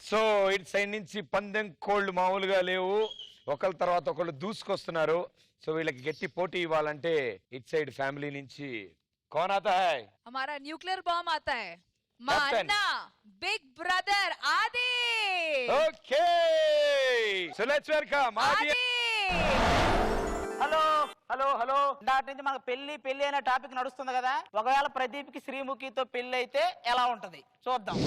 So ఇటు side నుంచి పందెం కోళ్ళు మామూలుగా లేవు, ఒకళ్ళ తర్వాత ఒకళ్ళు దూసుకొస్తున్నారు. సో వీళ్ళకి గట్టి పోటీ ఇవ్వాలంటే ఇటు సైడ్ ఫ్యామిలీ నుంచి कौन आता है? हमारा न्यूक्लियर बॉम्ब आता है, मानना बिग ब्रदर आदि। ओके सो लेट्स वेलकम आदि। హలో హలో హలో దాటి నుంచి మాకు పెళ్లి అనే టాపిక్ నడుస్తుంది కదా. ఒకవేళ ప్రదీప్ కి శ్రీముఖితో పెళ్లి అయితే ఎలా ఉంటది చూద్దాం.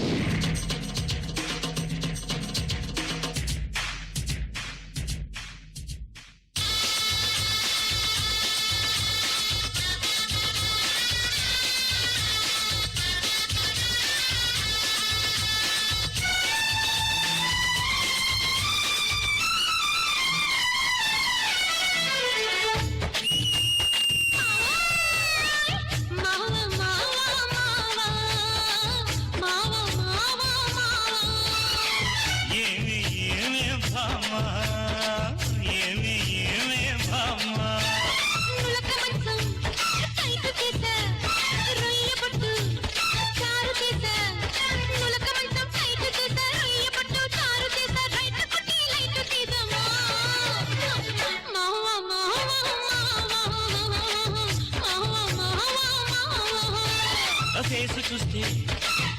చూస్తే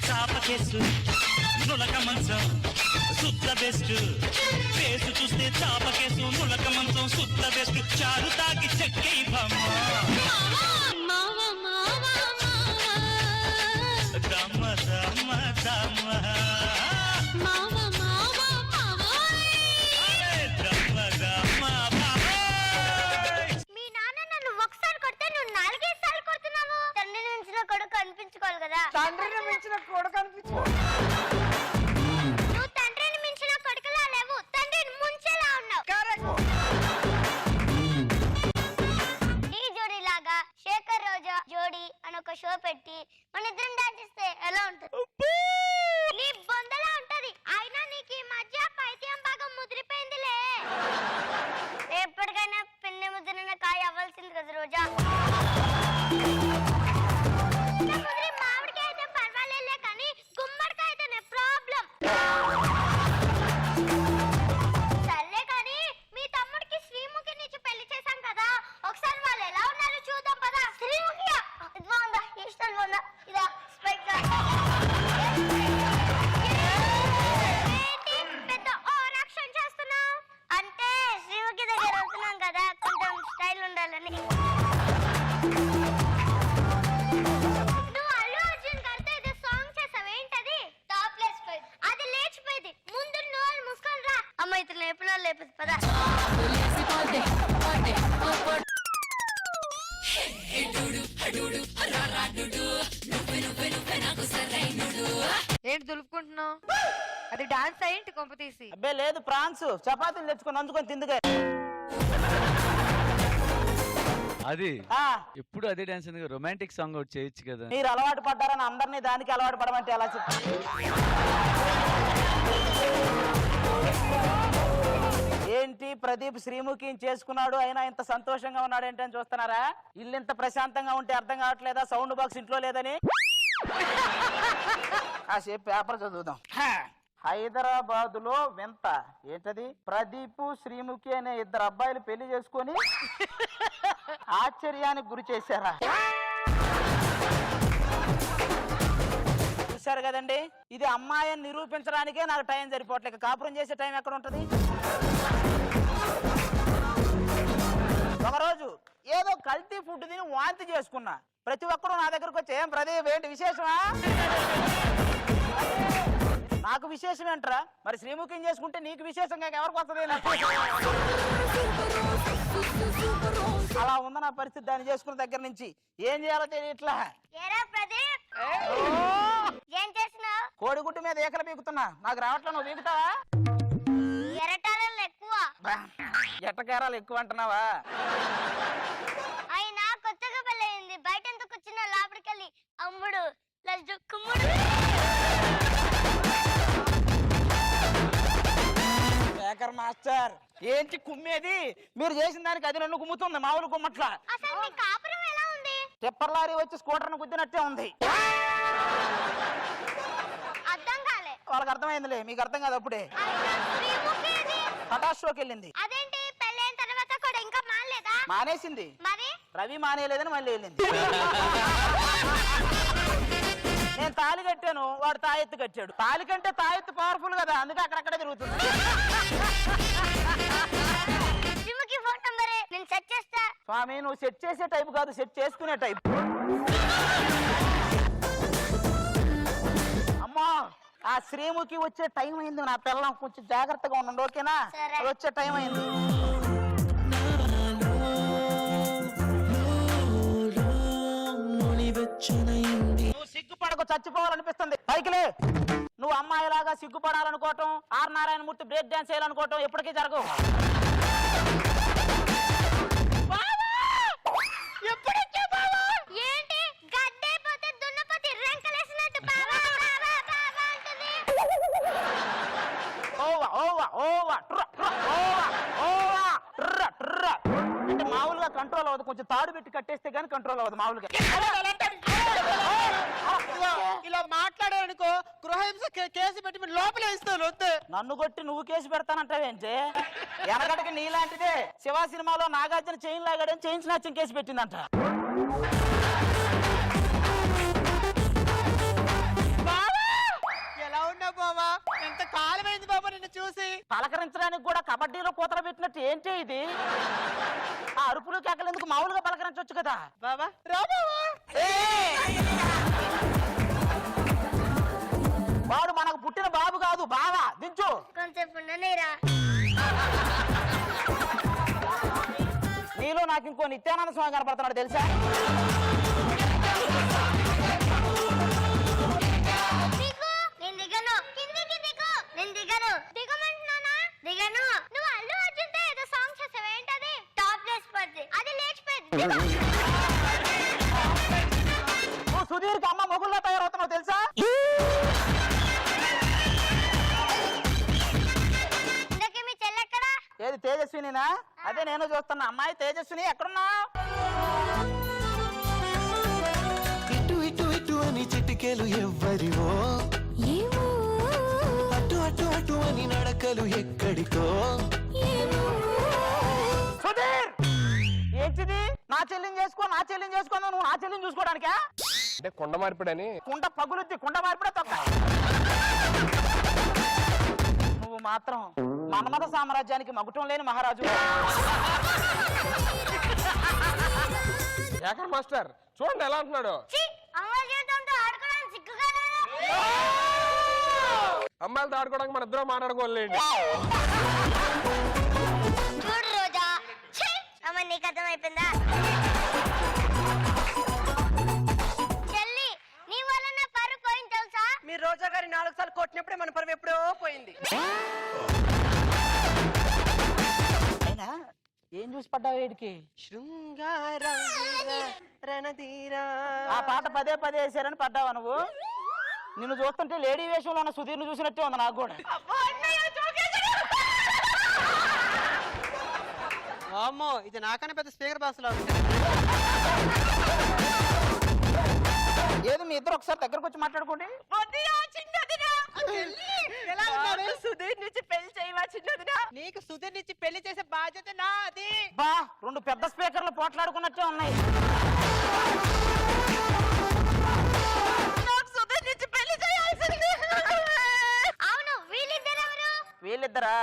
చాప కేసు నులక మంచం శుద్ధ బెస్ట్. ఫేసు చూస్తే చాప కేసు నులక మంచం శుద్ధ బెస్ట్. చారు తాకి చెక్కై దమ్మ దమ్మ దమ్మ మీ నాన్న నన్ను ఒకసారి కొడితే నువ్వు 4-5 సార్లు కొడుతున్నావు. తండ్రిని మించిన కొడుకు అనిపించుకోవాలి కదా. తండ్రిని మించిన కొడుకు అనిపించుకో. నువ్వు తండ్రిని మించిన కొడుకులా లేవు, తండ్రిని ముంచేలా ఉన్నావు. ఈ జోడీ లాగా శేఖర్ రోజా జోడీ అని ఒక షో పెట్టి మన ఇద్దరం డాన్స్ చేస్తే ఎలా ఉంటుంది? నీ బొందలా ఉంటది. అయినా నీకు ఈ మధ్య పైత్యం బాగా ముదిరిపోయిందిలే. ఎప్పటికైనా పెన్ను ముదిరిన కాయ అవ్వాల్సింది కదా రోజా. మామిడికాయ అయితే పర్వాలేలే కానీ గుమ్మడికాయ అయితేనే ప్రాబ్లం. సర్లే కానీ మీ తమ్ముడికి శ్రీముఖి నుంచి పెళ్లి చేశాం కదా, ఒకసారి వాళ్ళు ఎలా ఉన్నారో చూద్దాం పదా. శ్రీముఖి ఇది బాగుందా? ఈ స్టైల్ బాగుందా? ఇదా స్పైక్ పెద్ద ఓవరాక్షన్ చేస్తున్నావు. అంటే శ్రీముఖి దగ్గర వెళ్తున్నాం కదా, కొంచెం స్టైల్ ఉండాలని. ఏంటి దులుపుకుంటున్నావు? అది డాన్స్ అయ్యింటి కొంప తీసి. అబ్బే లేదు, ప్రాన్స్ చపాతీలు తెచ్చుకొని నంచుకొని తిందుగా. అది ఎప్పుడు అదే డాన్స్ ఎందుకు? రొమాంటిక్ సాంగ్ ఒకటి చేయొచ్చు కదా. మీరు అలవాటు పడ్డారని అందరినీ దానికి అలవాటు పడమంటే ఎలా చెప్పండి? ఏంటి ప్రదీప్ శ్రీముఖిని చేసుకున్నాడు, అయినా ఇంత సంతోషంగా ఉన్నాడు ఏంటి అని చూస్తున్నారా? ఇల్లు ఇంత ప్రశాంతంగా ఉంటే అర్థం కావట్లేదా సౌండ్ బాక్స్ ఇంట్లో లేదని? కాసేపు పేపర్ చదువుదాం. హైదరాబాద్ లో వింత ఏంటది? ప్రదీప్ శ్రీముఖి అనే 2 అబ్బాయిలు పెళ్లి చేసుకొని ఆశ్చర్యానికి గురి చేశారా? చూశారు కదండి, ఇది అమ్మాయిని నిరూపించడానికే నాకు టైం సరిపోవట్లేక కాపురం చేసే టైం ఎక్కడ ఉంటది? ఒకరోజు ఏదో కల్తీ ఫుడ్ తిని వాంతి చేసుకున్నా. ప్రతి ఒక్కరు నా దగ్గరకు వచ్చి ఏం ప్రదీప్ ఏంటి విశేషమా? నాకు విశేషం ఏంట్రా? మరి శ్రీముఖిని చేసుకుంటే నీకు విశేషంగా ఎవరికి వస్తుంది? అలా ఉంది నా పరిస్థితి. దాన్ని చేసుకున్న దగ్గర నుంచి ఏం చేయాలో తెలియట్లా. కోడిగుడ్డు మీద ఏకలు పీకుతున్నా, నాకు రావట్లే, నువ్వు పీకుతావా? ఎట్టకేరాలు ఎక్కువ అంటున్నావా? అయినా కొత్తగా పెళ్ళయింది, బయట ఎంత కూర్చున్నా లోపలికెళ్ళి అమ్ముడు లజ్జు కుమ్ముడు. శేఖర్ మాస్టర్ ఏంటి కుమ్మేది? మీరు చేసిన దానికి అది నన్ను కుమ్ముతుంది, మామూలు కుమ్మట్లా. అసలు మీ కాపురం ఎలా ఉంది? టిప్పర్ లారీ వచ్చి స్కూటర్ను గుద్దినట్టే ఉంది. అర్థం కాలే. వాళ్ళకి అర్థమైందిలే, మీకు అర్థం కాదు అప్పుడే. అయినా శ్రీముఖి ఏది? పటాస్ షోకి వెళ్ళింది. అదేంటి పెళ్ళైన తర్వాత కూడా ఇంకా మానలేదా? మానేసింది. మరి రవి మానేయలేదని మళ్ళీ వెళ్ళింది. నేను తాళి కట్టాను, వాడు తాయెత్తు కట్టాడు. తాళి కంటే తాయెత్తు పవర్ఫుల్ కదా, అందుకే అక్కడక్కడే తిరుగుతుంది. శ్రీముఖి ఫోన్ నంబరే నేను సెట్ చేస్తా. స్వామి నువ్వు సెట్ చేసే టైప్ కాదు, సెట్ చేసుకునే టైప్. అమ్మా ఆ శ్రీముఖి వచ్చే టైం అయింది, నా పిల్లం కొంచెం జాగ్రత్తగా ఉండండి, ఓకేనా? సరే. అది వచ్చే టైం అయింది. నువ్వు సిగ్గుపడకు, చచ్చిపోవాలనిపిస్తుంది. పైకిలే. నువ్వు అమ్మాయిలాగా సిగ్గుపడాలనుకోవటం, ఆర్ నారాయణమూర్తి బ్రేక్ డాన్స్ చేయాలనుకోవటం ఎప్పటికీ జరగవు. ఏంటి గడ్డైపోతే దున్నపోతే రెంకలేసినట్టు బావా బావా బావా అంటుంది. ఓవా ఓవా ఓవా ట్ర ట్ర ఓవా ఓవా ట్ర ట్ర అంటే మామూలుగా కంట్రోల్ అవ్వదు, కొంచెం తాడు పెట్టి కట్టేస్తే గానీ కంట్రోల్ అవ్వదు మామూలుగా. ఇలా మాట్లాడారనుకో గృహహింస కేసు పెట్టి మీరు లోపలే ఇస్తాను వద్దు. నన్ను కొట్టి నువ్వు కేసు పెడతానంటావేంటే? ఎనగడకి నీలాంటిదే శివ సినిమాలో నాగార్జున చైన్ లాగాడని చైన్ స్నాచింగ్ కేసు పెట్టిందంట. ఎలా ఉన్నావు బావా? ఎంత కాలమైంది బాబా నిన్ను చూసి. పలకరించడానికి కూడా కబడ్డీలో కూతర పెట్టినట్టు ఏంటి ఇది? ఆ అరుపులు కేకలేందుకు మామూలుగా పలకరించవచ్చు కదా. బావా రా బావా. వాడు మనకు పుట్టిన బాబు కాదు, బావా. దించు. కొంచెం ఉండనేరా. నీలో నాకు ఇంకో నిత్యానంద స్వామి కనపడుతున్నాడు తెలుసా? దిగు. నేను దిగను. కిందికి దిగు. నేను దిగను. దిగమంటున్నానా? దిగను. నువ్వు అల్లు అర్జున్తో ఏదో సాంగ్ చేసావు, ఏంటది? టాప్ లేచిపోద్ది, అది లేచిపోద్ది. నువ్వు సుధీర్కి అమ్మ మొగుల్లో తయారవుతున్నావు తెలుసా? ఇందాక మీ చెల్లెక్కడా? ఏది తేజస్వినినా? అదే నేను చూస్తున్నా. అమ్మాయి తేజస్విని ఎక్కడున్నా? ఇటు ఇటు ఇటు అని చిటికెలు ఎవ్వరివో, అటు అటు అటు అని నడకలు ఎక్కడికో. సుధీర్ ఏంటిది? నా చెల్లిని చేసుకో, నా చెల్లిని చేసుకో, నువ్వు నా చెల్లిని చూసుకోవడానికా? అంటే కొండ మార్పిడని. కుండ పగులుద్ది, కుండ మార్పిడే తొక్క. నువ్వు మాత్రం మన్మథ సామ్రాజ్యానికి మగుటం లేని మహారాజు. శేఖర్ మాస్టర్ చూడండి ఎలా అంటున్నాడు. ఛీ, అమ్మాయి జీవితంతో ఆడుకోవడానికి సిగ్గుగా లేదా? అమ్మాయిలతో ఆడుకోవడానికి మన ఇద్దరం మాట్లాడుకోలేండి. చూడు రోజా. ఛీ, అమ్మ నీకు అర్థమైపోయిందా? చెల్లి నీ వల్ల నా పరువు పోయింది తెలుసా? మీరు రోజా గారి 4 సార్లు కొట్టినప్పుడే మన పరువు ఎప్పుడో పోయింది. అయినా ఏం చూసి పడ్డావు వీడికి? శృంగార రణధీరా. ఆ పాట పదే పదే వేసారని పడ్డావా నువ్వు? నిన్ను చూస్తుంటే లేడీ వేషంలో ఉన్న సుధీర్ను చూసినట్టే ఉంది నాకు కూడా. అమ్మో ఇది నాకన్నా పెద్ద స్పీకర్ బాస్ లాగా. ఏది మీ ఇద్దరు ఒకసారి దగ్గరకు వచ్చి మాట్లాడుకోండి. ఎలా ఉన్నారు? సుధీర్ నుంచి పెళ్లి చేయవా చిన్నదినా? నీకు సుధీర్ నుంచి పెళ్లి చేసే బాధ్యత నాది. బా 2 పెద్ద స్పీకర్లు పోట్లాడుకున్నట్టే ఉన్నాయి. నాకు సుధీర్ నుంచి పెళ్లి చేయాల్సింది. అవును, వీళ్ళిద్దరెవరు? వీళ్ళిద్దరా?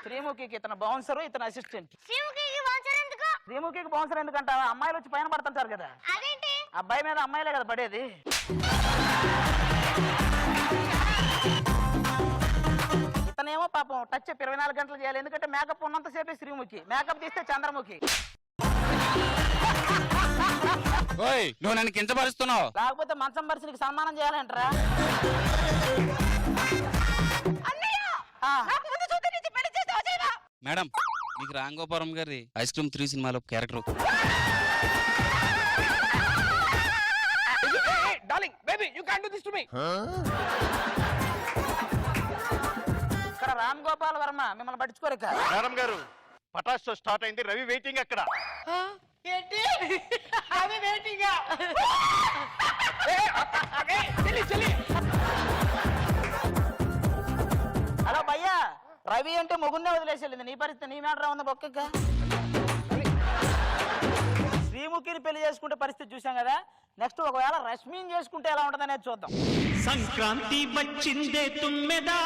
శ్రీముఖికి ఇతను బౌన్సరు, ఇతను అసిస్టెంట్. శ్రీముఖికి వాంచర్ ఎందుకు? శ్రీముఖికి బౌన్సర్ ఎందుకంట? అమ్మాయిలు వచ్చి పైన పడుతుంటారు కదా, అదేంటి? అబ్బాయి మీద అమ్మాయిలే కదా పడేది. ఇతనేమో పాపం టచ్ 24 గంటలు చేయాలి, ఎందుకంటే మేకప్ ఉన్నంతసేపే శ్రీముఖి, మేకప్ తీస్తే చంద్రముఖి. నువ్వు నన్ను కించపరుస్తున్నావు. లేకపోతే మంచం పరిస్థితికి సన్మానం చేయాలంటారా? మేడం మీకు రాంగోపురం గారి ఐస్ క్రీమ్ 3 సినిమాలో character. Darling baby you can't do this to me. ఇక్కడ రామ్ గోపాల్ వర్మ మిమ్మల్ని పట్టించుకోరు. మేడం గారు పటాస్ షో స్టార్ట్ అయింది, రవి వెయిటింగ్ అక్కడ. ఏంటి అది వెయిటింగా? రవి అంటే మొగున్నే వదిలేసేళ్ళింది. నీ పరిస్థితి నీ మేడరా ఉంది బొక్క. శ్రీముఖిని పెళ్లి చేసుకుంటే పరిస్థితి చూసాం కదా, నెక్స్ట్ ఒకవేళ రష్మిని చేసుకుంటే ఎలా ఉంటుందనేది చూద్దాం. సంక్రాంతి వచ్చిందే తుమ్మెదా,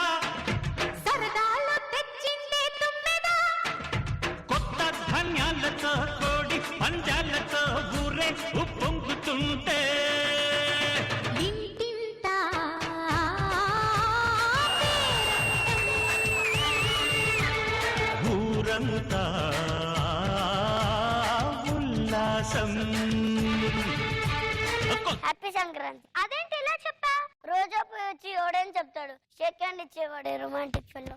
సరదాలో తెచ్చిందే తుమ్మెదా, కొత్త ధాన్యాలతో కోడి పంజాలతో ఊరే ఉప్పొంగుతుంటే ఇంటింటా ఊరంతా ఉల్లాసం. హ్యాపీ సంక్రాంతి. అదేంటి ఇలా చెప్పా? రోజా పోయి వచ్చి ఎవడేం చెప్తాడు, షేక్ హ్యాండ్ ఇచ్చేవాడే రొమాంటిక్ ఫెల్లో.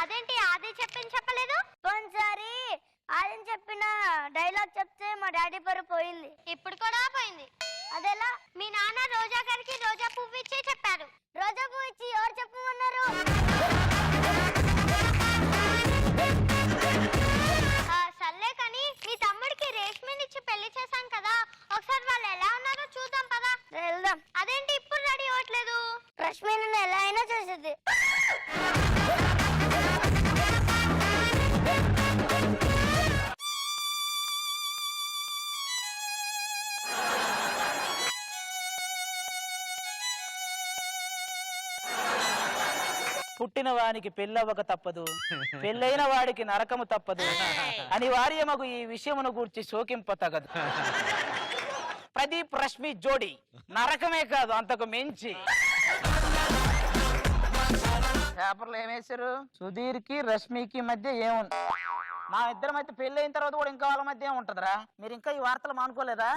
అదేంటి ఆది చెప్పలేదు? పోయినసారి ఆది చెప్పిన డైలాగ్ చెప్తే మా డాడీ పరువు పోయింది. ఇప్పుడు కూడా పోయింది. అదెలా? మీ నాన్న రోజా గారికి రోజా పువ్వు ఇచ్చి చెప్పారు. రోజా పువ్వు ఇచ్చి ఎవరు చెప్పమన్నారు? సర్లే కానీ మీ తమ్ముడికి రేష్మినిచ్చి పెళ్లి చేశాం కదా, ఒకసారి వాళ్ళు ఎలా ఉన్నారో చూద్దాం పదా. వెళ్దాం. అదేంటి ఇప్పుడు రెడీ అవ్వట్లేదు? రష్మిని ఎలా అయినా చేసేది. పుట్టిన వానికి పెళ్ళవ్వక తప్పదు, పెళ్ళైన వాడికి నరకము తప్పదు అనివార్యమగు ఈ విషయమును గూర్చి శోకింప తగదు. ప్రదీప్ రష్మి జోడి నరకమే కాదు అంతకు మించి. పేపర్లు ఏమేశారు? సుధీర్కి రష్మికి మధ్య ఏముంది? మా ఇద్దరి మధ్య పెళ్లి అయిన తర్వాత కూడా ఇంకా వాళ్ళ మధ్య ఏముంటదిరా? మీరు ఇంకా ఈ వార్తలు మానుకోలేదా?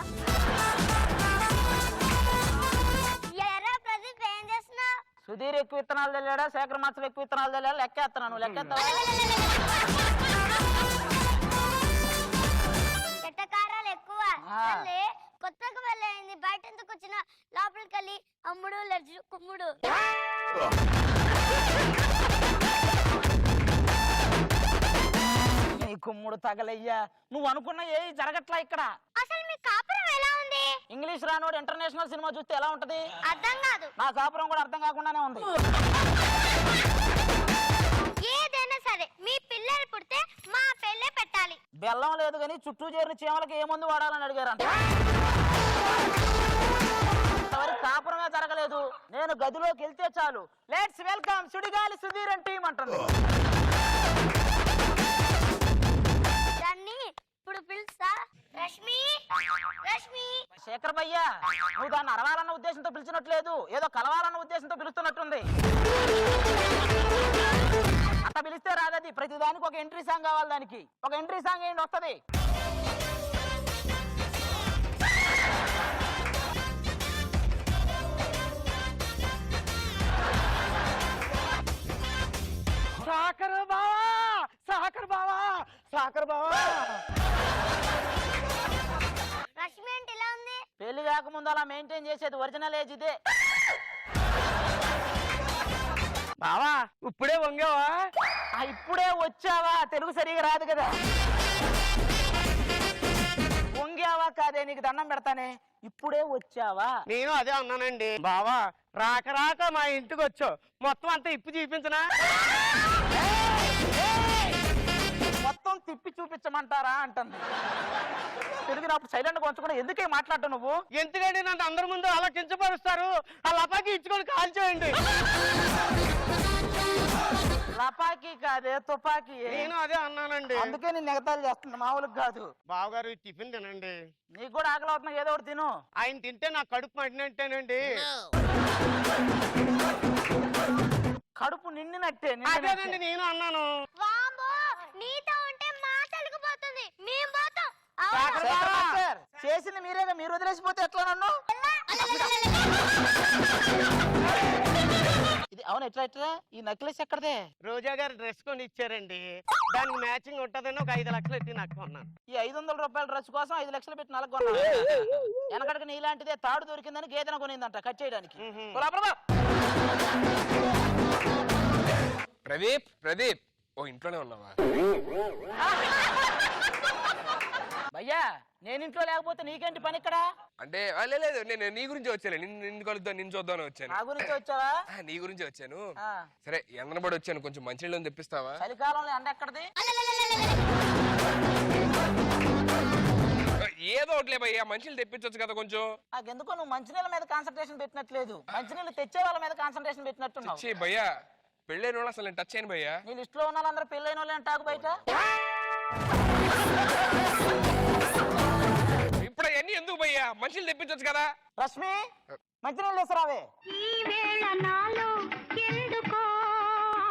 ప్రదీప్ ఏం చేస్తున్నావు? సుధీర్ ఎక్కువ విత్తనాలు తెలియడా, శేఖర్ మాత్రం ఎక్కువ విత్తనాలు తెలియడా? లెక్కేస్తున్నాను. లెక్కేస్తావా? ఎట్టకారాలు ఎక్కువ. కొత్తగా వెళ్ళయింది, బయట ఎందుకు వచ్చిన లోపలికి వెళ్ళి అమ్ముడు లడ్జు కుమ్ముడు. నీ కుమ్ముడు తగలయ్యా, నువ్వు అనుకున్న ఏ జరగట్లా ఇక్కడ. అసలు మీ కాపురం ఎలా ఉంది? ఇంగ్లీష్ రానోడు ఇంటర్నేషనల్ సినిమా చూస్తే ఎలా ఉంటది? అర్థం కాదు. నా కాపురం కూడా అర్థం కాకుండానే ఉంది. ఏదైనా సరే మీ పిల్లలు పుడితే మా పెళ్ళే పెట్టాలి. బెల్లం లేదు కానీ చుట్టూ చేరిన చీమలకి ఏ మందు వాడాలని అడిగారంట. ఇంతవరకు కాపురమే జరగలేదు. నేను గదిలోకి వెళ్తే చాలు, లెట్స్ వెల్కమ్ సుడిగాలి సుధీర్ అని టీం అంటుంది. దాన్ని ఇప్పుడు పిలుస్తా. రష్మి రష్మి. శేఖర్ భయ్యా, నువ్వు దాన్ని అరవాలన్న ఉద్దేశంతో పిలిచినట్లేదు, ఏదో కలవాలన్న ఉద్దేశంతో పిలుస్తున్నట్టుంది. అట్లా పిలిస్తే రాదది. ప్రతి దానికి ఒక ఎంట్రీ సాంగ్ కావాలి. దానికి ఒక ఎంట్రీ సాంగ్ ఏంటి వస్తుంది? సాకర్ బావా, సాకర్ బావా, సాకర్ బావా. రష్మి అంటే ఇలా ఉంది. పెళ్లి కాకముందు అలా మెయింటైన్ చేసేది ఒరిజినల్ ఏజ్ ఇదే. బావా ఇప్పుడే వంగావా? ఇప్పుడే వచ్చావా? తెలుగు సరిగా రాదు కదా. వంగావా కాదే, నీకు దండం పెడతానే. ఇప్పుడే వచ్చావా? నేను అదే అన్నానండి. బావా రాక రాక మా ఇంటికి వచ్చావు, మొత్తం అంతా ఇప్పు చూపించనా? మొత్తం తిప్పి చూపించమంటారా అంటుంది. తెలుగు నాకు సైలెంట్ కొంచుకున్నా. ఎందుకే మాట్లాడటం నువ్వు? ఎందుకంటే నన్ను అందరి ముందు అలా కించపరుస్తారు. ఆ లపాకి ఇచ్చుకొని కాల్ చేయండి. లపాకి కాదే, తుపాకి. నేను అదే అన్నానండి. అందుకే నేను ఎగతాళి చేస్తుంది, మామూలుగా కాదు. బావగారు ఈ టిఫిన్ తినండి. నీకు కూడా ఆకలి అవుతున్నా, ఏదో ఒకటి తిను. ఆయన తింటే నా కడుపు మండినట్టేనండి. కడుపు నిండినట్టే. అదేనండి నేను అన్నాను. వామ్మో, నీతో ఉంటే మా తెలుగు పోతుంది, మేము పోతాం. చేసింది మీరేగా, మీరు వదిలేసిపోతే ఎట్లా నన్ను? ఇది అవును. ఎట్లా ఎట్లా ఈ నెక్లెస్ ఎక్కడదే? రోజా గారు డ్రెస్ కొని ఇచ్చారండి, దానికి మ్యాచింగ్ ఉంటదని ఒక 5 లక్షలు ఎట్టి నాకు కొన్నాను. ఈ 500 రూపాయల డ్రెస్ కోసం 5 లక్షలు పెట్టి నలగొన్నా. వెనకడికి నీలాంటిదే తాడు దొరికిందని గేదెన కొనిందంట కట్ చేయడానికి. ప్రదీప్, ప్రదీప్, ఓ ఇంట్లోనే ఉన్నావా? భయ్యా నేను ఇంట్లో లేకపోతే నీకేంటి పని ఇక్కడ? అంటే లేదు నేను నీ గురించి వచ్చాను, నిన్ను కలుద్దాం, నిన్ను చూద్దాం వచ్చాను. నా గురించి వచ్చావా? నీ గురించి వచ్చాను. ఆ. సరే ఎండబడి వచ్చాను, కొంచెం మంచినీళ్ళు తెప్పిస్తావా? చలికాలంలో ఎండ ఎక్కడిది? ఏదో ఒకటిలే భయ్యా, మంచినీళ్ళు తెప్పించవచ్చు కదా కొంచెం. నాకెందుకో నువ్వు మంచినీళ్ళ మీద కాన్సన్ట్రేషన్ పెట్టినట్లేదు, మంచినీళ్ళు తెచ్చే వాళ్ళ మీద కాన్సన్ట్రేషన్ పెట్టినట్టున్నావు. ఛీ భయ్యా, పెళ్ళైన వాళ్ళు అసలు నేను టచ్ చేయను భయ్యా. నీ లిస్ట్ లో ఉన్న వాళ్ళందరూ పెళ్ళైన వాళ్ళే అంటాకు బయట. ఇప్పుడు అవన్నీ ఎందుకు భయ్యా, మంచినీళ్ళు తెప్పించవచ్చు కదా. రష్మి మంచినీళ్ళు తీసుకురావే. ఈ వేళ నాలో ఎందుకో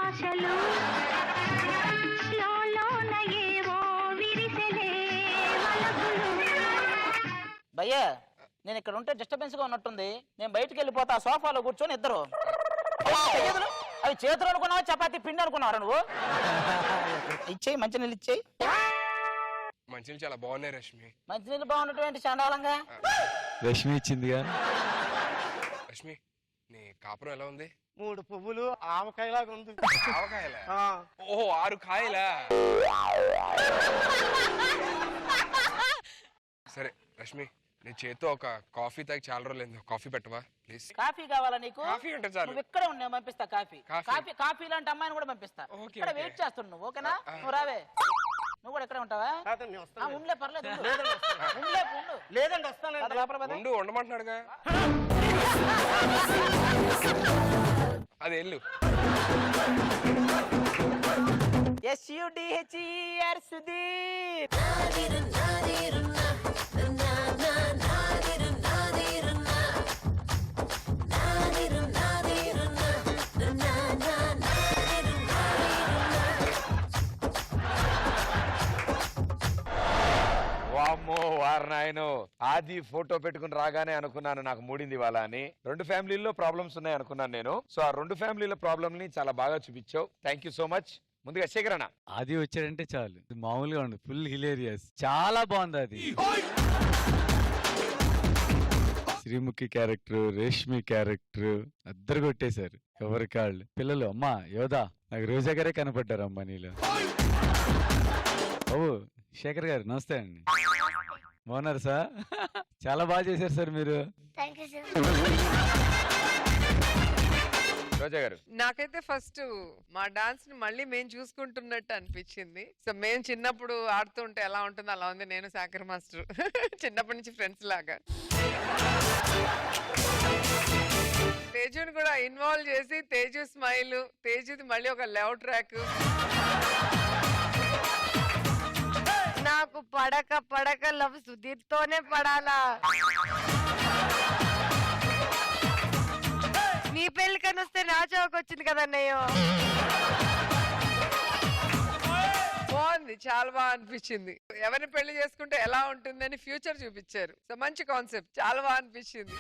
ఆశలు లోలోన ఏవో విరిసెలే వలపులు. భయ్యా నేను ఇక్కడ ఉంటే డిస్టర్బెన్స్ గా ఉన్నట్టుంది, నేను బయటికి వెళ్ళిపోతా, సోఫాలో కూర్చొని ఇద్దరు. అవి చేతులు అనుకున్నావా చపాతీ పిండి అనుకున్నావా నువ్వు? ఇచ్చేయి మంచినీళ్ళు ఇచ్చేయి. మంచినీళ్ళు చాలా బాగున్నాయి రష్మి. మంచినీళ్ళు బాగున్నటువంటి చండాలంగా. రష్మి ఇచ్చిందిగా. రష్మి నీ కాపురం ఎలా ఉంది? 3 పువ్వులు ఆవకాయలాగా ఉంది. ఆవకాయలా? ఆ. ఓహో 6 కాయలా? సరే రష్మి, నీ చేత్తో ఒక కాఫీ తాగి చాలా రోజులు, కాఫీ పెట్టవా ప్లీజ్? కాఫీ కావాలా నీకు? కాఫీ అంటే చాలు. నువ్వు ఇక్కడే ఉండే పంపిస్తా కాఫీ. కాఫీ. కాఫీ కాఫీ లాంటి అమ్మాయిని కూడా పంపిస్తా. ఓకే, ఇక్కడ ఓకే. వెయిట్ చేస్తున్నావు నువ్వు, ఓకేనా? నువ్వు రావే. నువ్వు కూడా ఇక్కడే ఉంటావా? కాదండి, నేను వస్తాను. ఉండే పర్లేదు ఉండు. లేదండి, వస్తాను. ఉండే, ఉండు. లేదండి వస్తానండి. పద లోపల పద. ఉండు, ఉండమంటున్నాడుగా. అది వెళ్ళు. SUDHER సుధీర్. వామ్మో వారనాయను, ఆది ఫోటో పెట్టుకుని రాగానే అనుకున్నాను నాకు మూడింది వాళ్ళ అని. 2 ఫ్యామిలీల్లో ప్రాబ్లమ్స్ ఉన్నాయి అనుకున్నాను నేను. సో ఆ 2 ఫ్యామిలీల ప్రాబ్లమ్ ని చాలా బాగా చూపించావు. Thank you so much. ముందుగా శేఖరణ. అది వచ్చాడంటే చాలు, ఇది మామూలుగా ఉండదు, ఫుల్ హిలేరియస్, చాలా బాగుంది అది. శ్రీముఖి క్యారెక్టర్, రేష్మి క్యారెక్టర్ అద్దరు కొట్టేశారు. ఎవరి కాళ్ళు పిల్లలు. అమ్మా యోధా, నాకు రోజా గారే కనపడ్డారు అమ్మా నీలో. ఓ శేఖర్ గారు నమస్తే అండి, బాగున్నారు సార్? చాలా బాగా చేశారు సార్ మీరు. Thank you sir. రోజా గారు. నాకైతే ఫస్ట్ మా డాన్స్ ని మళ్ళీ మేము చూసుకుంటున్నట్టు అనిపించింది. సో మేము చిన్నప్పుడు ఆడుతుంటే ఎలా ఉంటుందో అలా ఉంది. నేను శాకర్ మాస్టర్ చిన్నప్పటి నుంచి ఫ్రెండ్స్ లాగా. తేజుని కూడా ఇన్వాల్వ్ చేసి తేజు స్మైల్, తేజుది మళ్ళీ ఒక లవ్ ట్రాక్. నాకు పడక పడక లవ్ సుధీర్ తోనే పడాలా. నీ పెళ్లి కని వస్తే నా చౌక వచ్చింది కదన్నయ్య. బాగుంది, చాలా బాగా అనిపించింది. ఎవరిని పెళ్లి చేసుకుంటే ఎలా ఉంటుందని ఫ్యూచర్ చూపించారు. సో మంచి కాన్సెప్ట్, చాలా బాగా అనిపించింది.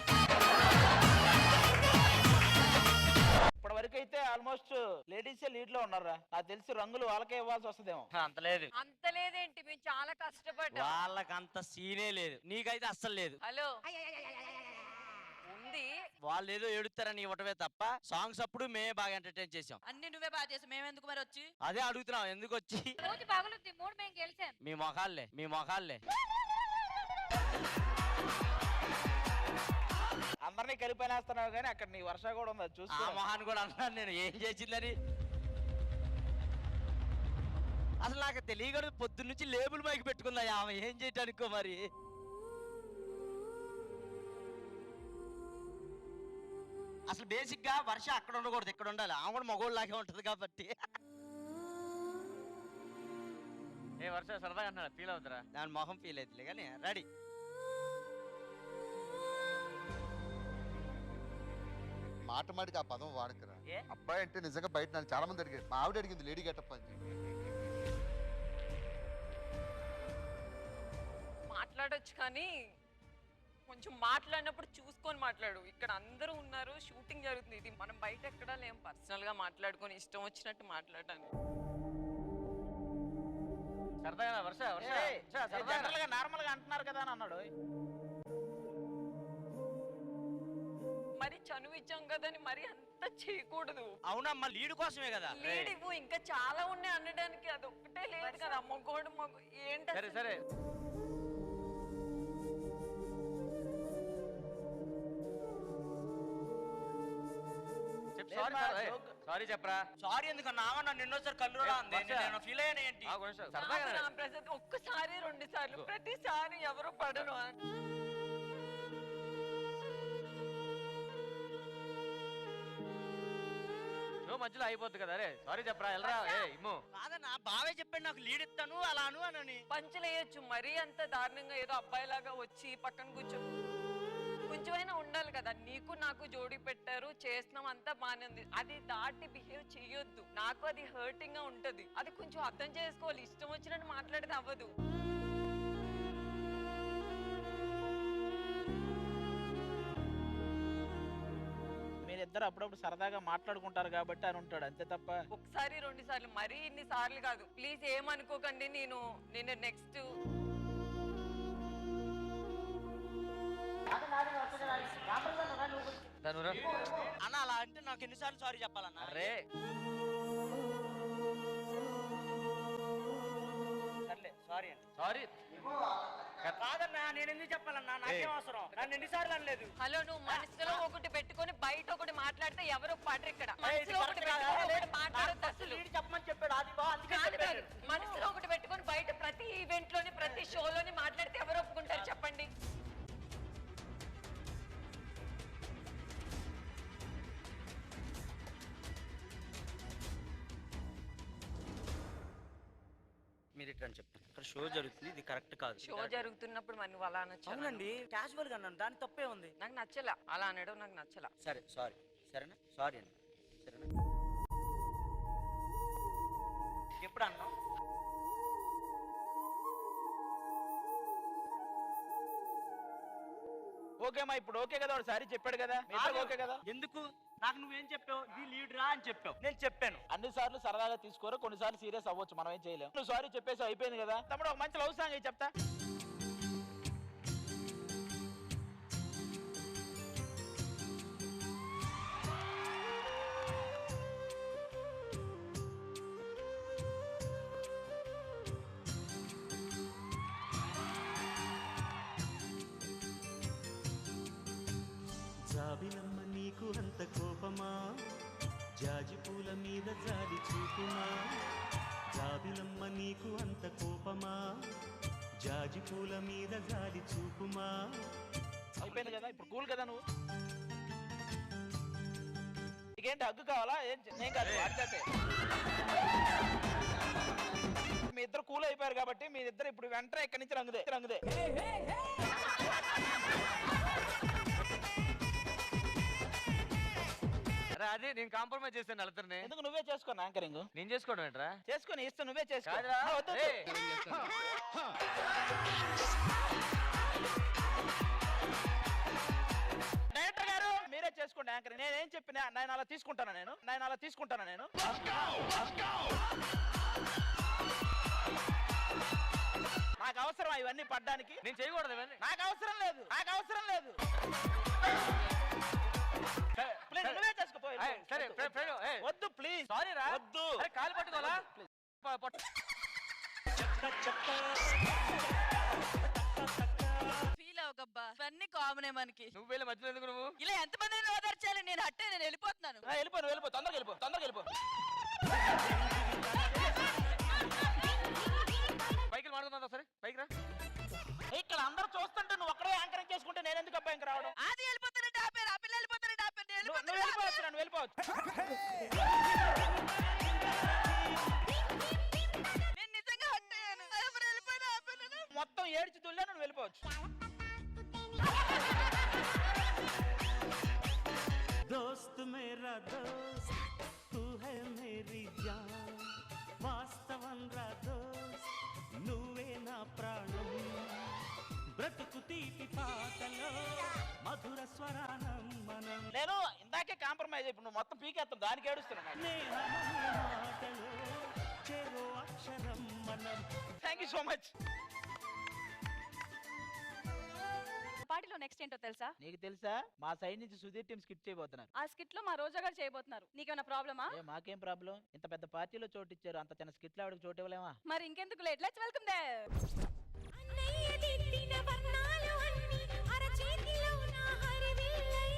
ఇప్పటి వరకు అయితే ఆల్మోస్ట్ లేడీస్ లీడ్ లో ఉన్నారా? నాకు తెలిసి రంగులు వాళ్ళకే ఇవ్వాల్సి వస్తుందేమో. అంత లేదు. అంత లేదేంటి, మేము చాలా కష్టపడ్డాం. వాళ్ళకి అంత సీనే లేదు, నీకైతే అస్సలు లేదు. హలో ఉంది, వాళ్ళు ఏదో ఎడుతారని ఇవ్వటమే తప్ప సాంగ్స్ అప్పుడు మేమే బాగా ఎంటర్టైన్ చేసాం. అన్ని నువ్వే బాగా చేసావు, మేమెందుకు మరి వచ్చి? అదే అడుగుతున్నాం, ఎందుకు వచ్చి? మీ మొఖాల్లే అందరినీ కలిపేస్తున్నావు కానీ అక్కడ నీ వర్ష కూడా ఉంది, అది ఆ చూసుకో. మొహాన్ని కూడా అన్నాను నేను, ఏం చేసిందని. అసలు నాకు తెలియకూడదు, పొద్దున్న నుంచి లేబుల్ మైకి పెట్టుకుందా ఆమె, ఏం చేయటానికో మరి. అసలు బేసిక్ గా వర్ష అక్కడ ఉండకూడదు, ఇక్కడ ఉండాలి. ఆమె కూడా మగోళ్ళలాగే ఉంటది కాబట్టి. ఏ వర్ష సరదాగా అన్నాడు, ఫీల్ అవుతారా? దాని మొహం ఫీల్ అవుతుంది కానీ రెడీ. మాట మాటికి ఆ పదం వాడకరా. ఏ? అబ్బాయి అంటే నిజంగా బయట నన్ను చాలా మంది అడిగారు, మా ఆవిడ అడిగింది లేడీ గెటప్ అని చెప్పి. మాట్లాడొచ్చు కానీ కొంచెం మాట్లాడినప్పుడు చూసుకొని మాట్లాడు. ఇక్కడ అందరూ ఉన్నారు, షూటింగ్ జరుగుతుంది. ఇది మనం బయట ఎక్కడా లేం పర్సనల్ గా మాట్లాడుకొని ఇష్టం వచ్చినట్టు మాట్లాడటానికి. సరదాగా వర్ష వర్ష జనరల్ గా నార్మల్ గా అంటున్నారు కదా అని అన్నాడు. మరి చనువు ఇచ్చాం కదని మరి అంత చేయకూడదు. అవునమ్మా, లీడ్ కోసమే కదా. లీడ్ ఇవ్వు, ఇంకా చాలా ఉన్నాయి అనడానికి, అది ఒక్కటే లేదు కదా. మగోడు ఏంటి సరే సరే సారీ చెప్పరా. సారీ ఎందుకు నావన్న నిన్నోసారి కళ్ళు అంది నేను ఫీల్ అయ్యాను ఏంటి నా ప్రసాద్ ఒక్కసారి 2 సార్లు ప్రతిసారి ఎవరు పడరు మధ్యలో అయిపోద్ది కదా. అరే సారీ చెప్పరా, వెళ్ళరా. ఇమ్ము కాదన్నా బావే చెప్పాడు నాకు లీడ్ ఇస్తాను అలా అని పంచులేయచ్చు. మరీ అంత దారుణంగా ఏదో అబ్బాయిలాగా వచ్చి పక్కన కూర్చో. కొంచెమైనా ఉండాలి కదా. నీకు నాకు జోడి పెట్టారు, చేస్తున్నాం, అంతా బానే ఉంది. అది దాటి బిహేవ్ చేయొద్దు. నాకు అది హర్టింగ్ గా ఉంటది. అది కొంచెం అర్థం చేసుకోవాలి. ఇష్టం వచ్చినట్టు మాట్లాడితే అవ్వదు. మీరిద్దరు అప్పుడప్పుడు సరదాగా మాట్లాడుకుంటారు కాబట్టి అని ఉంటాడు, అంతే తప్ప. ఒకసారి 2 సార్లు, మరీ ఇన్ని సార్లు కాదు. ప్లీజ్ ఏమనుకోకండి. నేను నెక్స్ట్ అన్న అలా అంటే నాకు ఎన్నిసార్లు సారీ చెప్పాలన్నా? అరే సర్లే సారీ అండి. సారీ కాదన్నా నేను ఎందుకు చెప్పాలన్నా? నాకేం అవసరం? నన్ను ఎన్నిసార్లు అనలేదు. హలో, నువ్వు మనసులో ఒకటి పెట్టుకొని బయట ఒకటి మాట్లాడితే ఎవరు పడరు ఇక్కడ. ఇది మనసులో ఒకటి కరెక్ట్ కాదా? పెట్టుకొని ఒకటి మాట్లాడొద్దు అసలు. లీడ్ చెప్పమని చెప్పాడు అది బా, అందుకే కాదు చెప్పాడు. మనసులో ఒకటి పెట్టుకొని బయట ప్రతి ఈవెంట్ లోని ప్రతి షోలోని మాట్లాడితే ఎవరు ఒప్పుకుంటారు చెప్పండి? మీరు ఇట్లా చెప్తాను, ఇక్కడ షో జరుగుతుంది, ఇది కరెక్ట్ కాదు. షో జరుగుతున్నప్పుడు మరి నువ్వు అలా అనొచ్చు. అవునండి, క్యాజువల్ గా అన్నాను, దాని తప్పే ఉంది. నాకు నచ్చలా అలా అనడం, నాకు నచ్చలా. సరే సారీ, సరేనా? సారీ అండి, సరేనా? ఎప్పుడు అన్నావు? ఓకేమా, ఇప్పుడు ఓకే కదా, వాడు సారీ చెప్పాడు కదా, ఓకే కదా. ఎందుకు నాకు నువ్వేం చెప్పావు? ఇది లీడ్ రా అని చెప్పావు, నేను చెప్పాను. అన్ని సార్లు సరదాగా తీసుకోరు, కొన్నిసార్లు సీరియస్ అవ్వచ్చు, మనం ఏం చేయలేము. నువ్వు సారీ చెప్పేసి అయిపోయింది కదా. తమ్ముడు ఒక మంచి లవ్ సాంగ్ చెప్తా. జాబిలమ్మ నీకు అంత కోపమా, జాజి పూల మీద జాలి చూపుమా. జాబిలమ్మ నీకు అంత కోపమా, జాజి పూల మీద జాలి చూపుమా. అయిపోయింది కదా, ఇప్పుడు కూల్ కదా నువ్వు. నీకేంటి హగ్గు కావాలా? ఏం కాదు, అర్థతే. మీ ఇద్దరు కూల్ అయిపోయారు కాబట్టి మీ ఇద్దరు ఇప్పుడు వెంటనే ఇక్కడి నుంచి రంగుదే. అదే నేను కాంప్రమైజ్ చేశాను వాళ్ళిద్దరిని. ఎందుకు నువ్వే చేసుకోను యాంకరింగ్? నేను చేసుకోవడం ఏంట్రా? చేసుకొని ఇష్టం నువ్వే చేసుకో. కాదురా. వద్దు. డైరెక్టర్ గారు మీరే చేసుకోండి యాంకరింగ్. నేనేం చెప్పినా నేను అలా తీసుకుంటాను. నాకు అవసరం ఇవన్నీ పడ్డానికి. నేను చేయకూడదు ఇవన్నీ. నాకు అవసరం లేదు. ప్లీజ్ నువ్వే చేసుకో. సరే వద్దు ప్లీజ్. సారీ రా. వద్దు. కాలు పట్టుకోవాలా? ఫీల్ అవకబ్బా, ఇవన్నీ కామనే మనకి. నువ్వు వెళ్ళి మధ్యలో ఎందుకు నువ్వు? ఇలా ఎంతమంది ఓదార్చాలి? నేను వెళ్ళిపోతున్నాను. వెళ్ళిపో. తొందరగా వెళ్ళిపో. పైకి మాడుతుందా? సరే పైకి రా. ఇక్కడ అందరూ చూస్తుంటే నువ్వు ఒక్కడే యాంకరింగ్ చేసుకుంటే నేను ఎందుకు అబ్బాయి ఇంకా రావడం? అది వెళ్ళిపోతారంటే ఆపేరు, ఆ పిల్ల వెళ్ళిపోతారంటే ఆపేరు. నువ్వు వెళ్ళిపోవచ్చు. నేను నిజంగా హట్ అయ్యాను. ఎవరు వెళ్ళిపోయినా ఆపేరు. మొత్తం ఏడ్చి తుల్లా నువ్వు వెళ్ళిపోవచ్చు. దోస్త్ మేరా దోస్త్ తూ హై మేరీ జాన్, వాస్తవం రా దోస్త్ నువ్వే నా ప్రాణం. బ్రతుకు తీపి పాటలో మధుర స్వరానం మనం. నేను ఇందాకే కాంప్రమైజ్ ఇప్పుడు నువ్వు మొత్తం పీకేస్తావు, దానికి ఏడుస్తున్నాను. స్నేహమనే మాటలో చెరో అక్షరం మనం. Thank you so much. పార్టీలో నెక్స్ట్ ఏంటో తెలుసా? నీకు తెలుసా, మా సైడ్ నుంచి సుధీర్ టీం స్కిట్ చేయబోతున్నారు. ఆ స్కిట్ లో మా రోజా గారు చేయబోతున్నారు. నీకేమైనా ప్రాబ్లమా? మాకేం ప్రాబ్లం? ఇంత పెద్ద పార్టీలో చోటు ఇచ్చారు, అంత చిన్న స్కిట్ లో ఆవిడకి చోటు ఇవ్వలేమా? మరి ఇంకెందుకు లేట్, లెట్స్ వెల్కమ్ దేర్. అరచేతిలో నా హరివిల్లై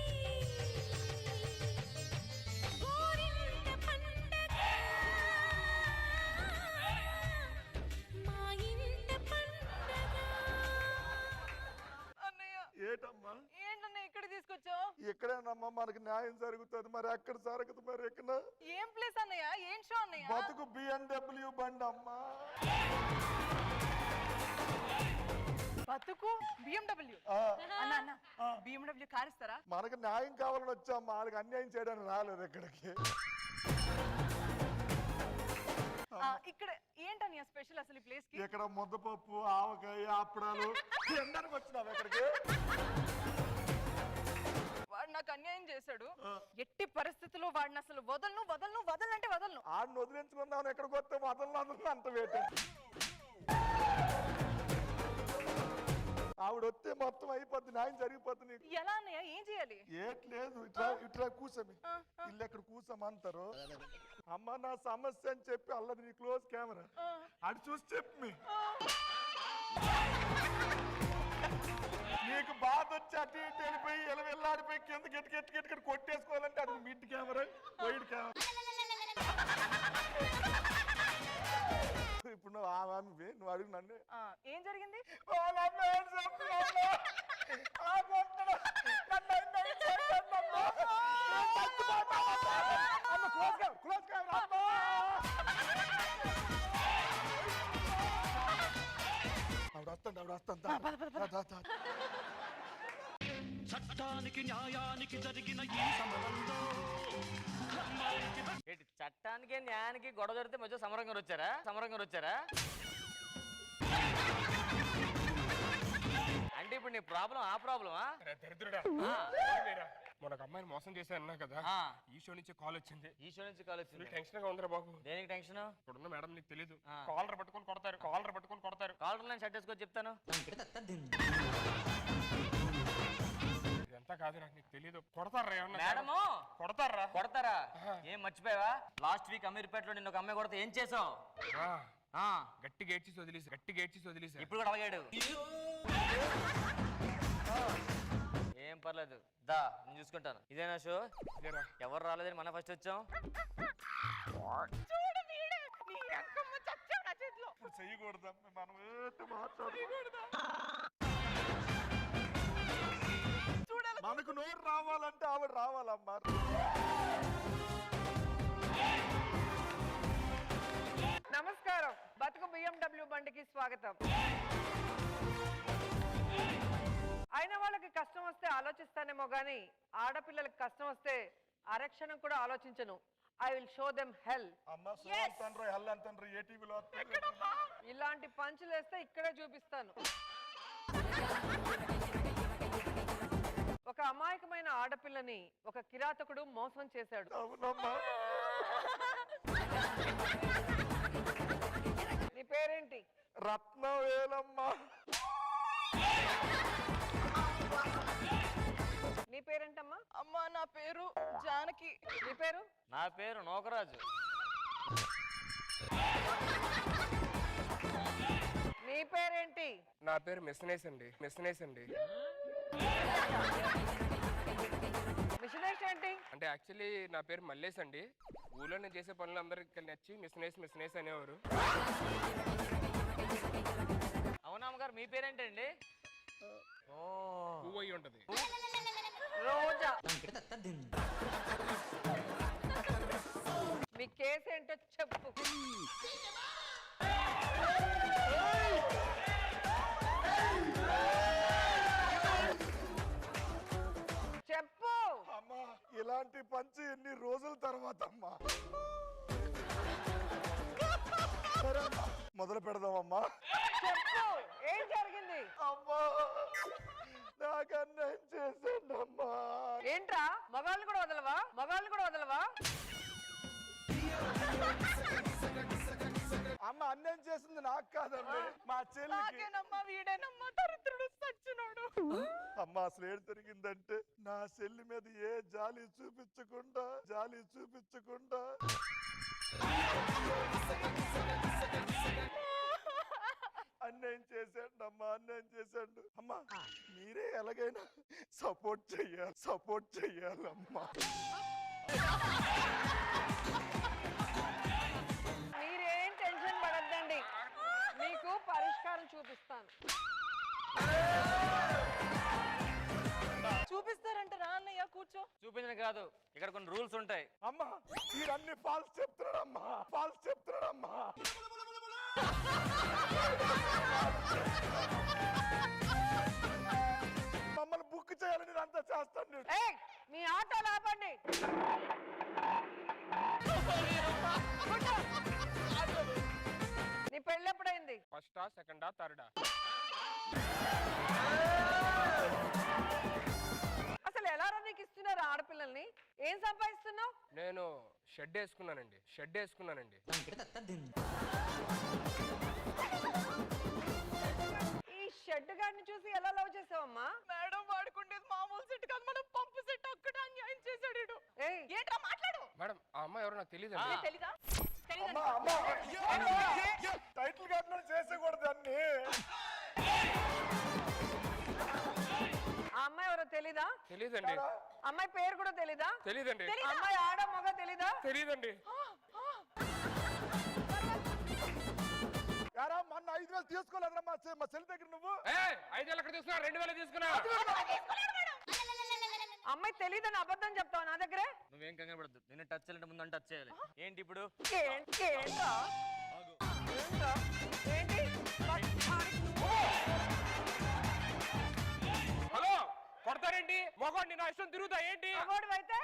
ఎక్కడేనమ్మా మనకి న్యాయం జరుగుతుంది, మరి ఎక్కడ జరగదు, మరి ఎక్కడ ఏం ప్లేస్ అన్నయ్య? ఏం షో అన్నయ్య? బతుకు BMW బండి అమ్మా. బతుకు BMW. అన్న అన్న BMW కార్ ఇస్తారా? మనకు న్యాయం కావాలని వచ్చామ్మా, వాళ్ళకి అన్యాయం చేయడానికి రాలేదు ఇక్కడికి. ఇక్కడ ఏంటన్నయ్య స్పెషల్ అసలు ఈ ప్లేస్ కి? ఇక్కడ ముద్దపప్పు, ఆవకాయ, అప్పడాలు తినడానికి వచ్చినావు ఇక్కడికి. వాడు నాకు అన్యాయం చేశాడు. ఎట్టి పరిస్థితుల్లో వాడిని అసలు వదలను వదలను వదలంటే వదలను. ఆడిని వదిలించుకుందామని ఎక్కడికి వస్తే వదలను అంత వేట. ఆవిడ వస్తే మొత్తం అయిపోద్ది, న్యాయం జరిగిపోద్ది నీకు. ఎలా అన్నయ్య? ఏం చేయాలి? ఏట్లేదు, ఇట్లా కూసమి, ఇల్లు ఎక్కడ కూసమంటారు. అమ్మ నా సమస్య అని చెప్పి అల్లది నీ క్లోజ్ కెమెరా అటు చూసి చెప్పి నీకు బాధ వచ్చి అటు ఇటు వెళ్ళిపోయి వెళ్ళాడిపోయి కింద గిట్టు కొట్టేసుకోవాలంటే అది మిడ్ కెమెరా, వైడ్ కెమెరా. ఇప్పుడు నువ్వు నువ్వు అడుగు నన్ను. ఏం జరిగింది? చట్టానికి న్యాయానికి జరిగిన ఈ సమరంలో చట్టానికి న్యాయానికి గొడవ జరిగితే మధ్య సమరంగా వచ్చారా? అంటే ఇప్పుడు నీ ప్రాబ్లం ఆ ప్రాబ్లమా? దరిద్రుడా, మనకు అమ్మాయిని మోసం చేశాను అన్నా కదా, ఈ షో నుంచి కాల్ వచ్చింది. టెన్షన్ గా ఉందిరా బాబు. దేనికి టెన్షన్? ఇప్పుడున్న మేడం నీకు తెలీదు, కాలర్ పట్టుకొని కొడతారు. కాలర్ నేను షర్ట్ వేసుకొని చెప్తాను. ఇదంతా కాదు, నాకు నీకు తెలీదు. కొడతారా మేడము? కొడతారా? ఏం మర్చిపోయావా? లాస్ట్ వీక్ అమీర్పేటలో నిన్న ఒక అమ్మాయి కొడితే ఏం చేసావు? గట్టిగా ఏడ్చి వదిలేసి ఇప్పుడు కూడా అడిగాడు. ఏం పర్లేదు, దా నేను చూసుకుంటాను. ఇదేనా షో? ఎవరు రాలేదని మనం ఫస్ట్ వచ్చాం. చెయ్యకూడదు మనం మాట్లాడకూడదు. మనకు నోరు రావాలంటే ఆవిడ రావాలమ్మా. నమస్కారం, బతుకు BMW బండికి స్వాగతం. అయిన వాళ్ళకి కష్టం వస్తే ఆలోచిస్తానేమో గానీ ఆడపిల్లలకి కష్టం వస్తే అరక్షణం కూడా ఆలోచించను. I will show them hell. ఇలాంటి పంచులు వేస్తే ఇక్కడే చూపిస్తాను. ఒక అమాయకమైన ఆడపిల్లని ఒక కిరాతకుడు మోసం చేశాడు. నీ పేరేంటి? రత్నవేలమ్మ. నీ పేరేంటమ్మా? అమ్మా నా పేరు జానకి. నీ పేరు? నా పేరు నోకరాజు. నీ పేరేంటి? నా పేరు మిస్నేస్ అండి. మిషనేష్ ఏంటి? అంటే యాక్చువల్లీ నా పేరు మల్లేష్ అండి. ఊళ్ళో నేను చేసే పనులు అందరికి నచ్చి మిస్నేస్ అనేవారు. అవునమ్మగారు, మీ పేరేంటండి? పువ్వు అయి ఉంటది. రోజా. మీ కేసు ఏంటో చెప్పు. చెప్పు. అమ్మా ఇలాంటి పంచి ఎన్ని రోజుల తర్వాత అమ్మా. మొదలు పెడదామమ్మా. చెప్పు, ఏం జరిగింది? అమ్మా నాకు అన్యాయం చేసేయండి అమ్మా. ఏంట్రా మగాళ్ళు కూడా వదలవా? అమ్మ అన్యాయం చేసింది నాకు కాదండి, మా చెల్లికి. వీడేనమ్మా దరిద్రుడు సచ్చినోడు. అమ్మ అసలు ఏం జరిగిందంటే నా చెల్లి మీద ఏ జాలి చూపించకుండా అన్యాయం చేశాడు అమ్మా. మీరే ఎలాగైనా సపోర్ట్ చెయ్యాలమ్మా. మీరేం టెన్షన్ పడద్దండి, మీకు పరిష్కారం చూపిస్తాను. చూపిస్తారంట రా అన్నయ్య, కూర్చో. కాదు ఇక్కడ కొన్ని రూల్స్ ఉంటాయి. అమ్మా వీరన్ని ఫాల్స్ చెప్తున్నాడమ్మా, ఫాల్స్ చెప్తున్నాడమ్మా. మమ్మల్ని బుక్ చేయాలని అంతా చేస్తాను నేను. ఏయ్, మీ ఆటోలు ఆపండి. నీ పెళ్ళి ఎప్పుడైంది? ఫస్టా సెకండా థర్డా? అసలు ఎలా నీకు ఇస్తున్నారు ఆడపిల్లల్ని? ఏం సంపాదిస్తున్నావు? నేను షెడ్ వేసుకున్నానండి, షెడ్ వేసుకున్నానండి. ఈ షెడ్ గాడిని చూసి ఎలా లవ్ చేసావమ్మా? మేడం వాడుకుండేది మామూలు సెట్ కాదు, మనం పంపు సెట్ అక్కడ అన్యాయం చేశాడు. ఏయ్, ఏంట్రా మాట్లాడు. మేడం ఆ అమ్మాయి ఎవరో నాకు తెలియదండి. తెలీదా? అమ్మా, అమ్మా, టైటిల్ కార్డులో చేసేకూడదు అన్ని. ఆ అమ్మాయి ఎవరో తెలీదా? తెలియదండి. అమ్మాయి పేరు కూడా తెలీదా? తెలియదండి. అమ్మాయి ఆడ మగ తెలీదా? తెలియదండి. యారా మొన్న 5,000 తీసుకోలేదురా మా చెల్లి దగ్గర నువ్వు? 5,000 ఎక్కడ తీసుకున్నా? 2,000 తీసుకున్నా. అమ్మాయి తెలీదని అబద్ధం చెప్తావు నా దగ్గరే? నువ్వేం కంగారు పడద్దు, నిన్ను టచ్ చేయాలంటే ముందు టచ్ చేయాలి. ఏంటి ఇప్పుడు? ఏంట్రా? ఏంటి? హలో, కొడతారేంటి? మొగోడిని నా ఇష్టం తిరుగుతా ఏంటి? మగవాడివి అయితే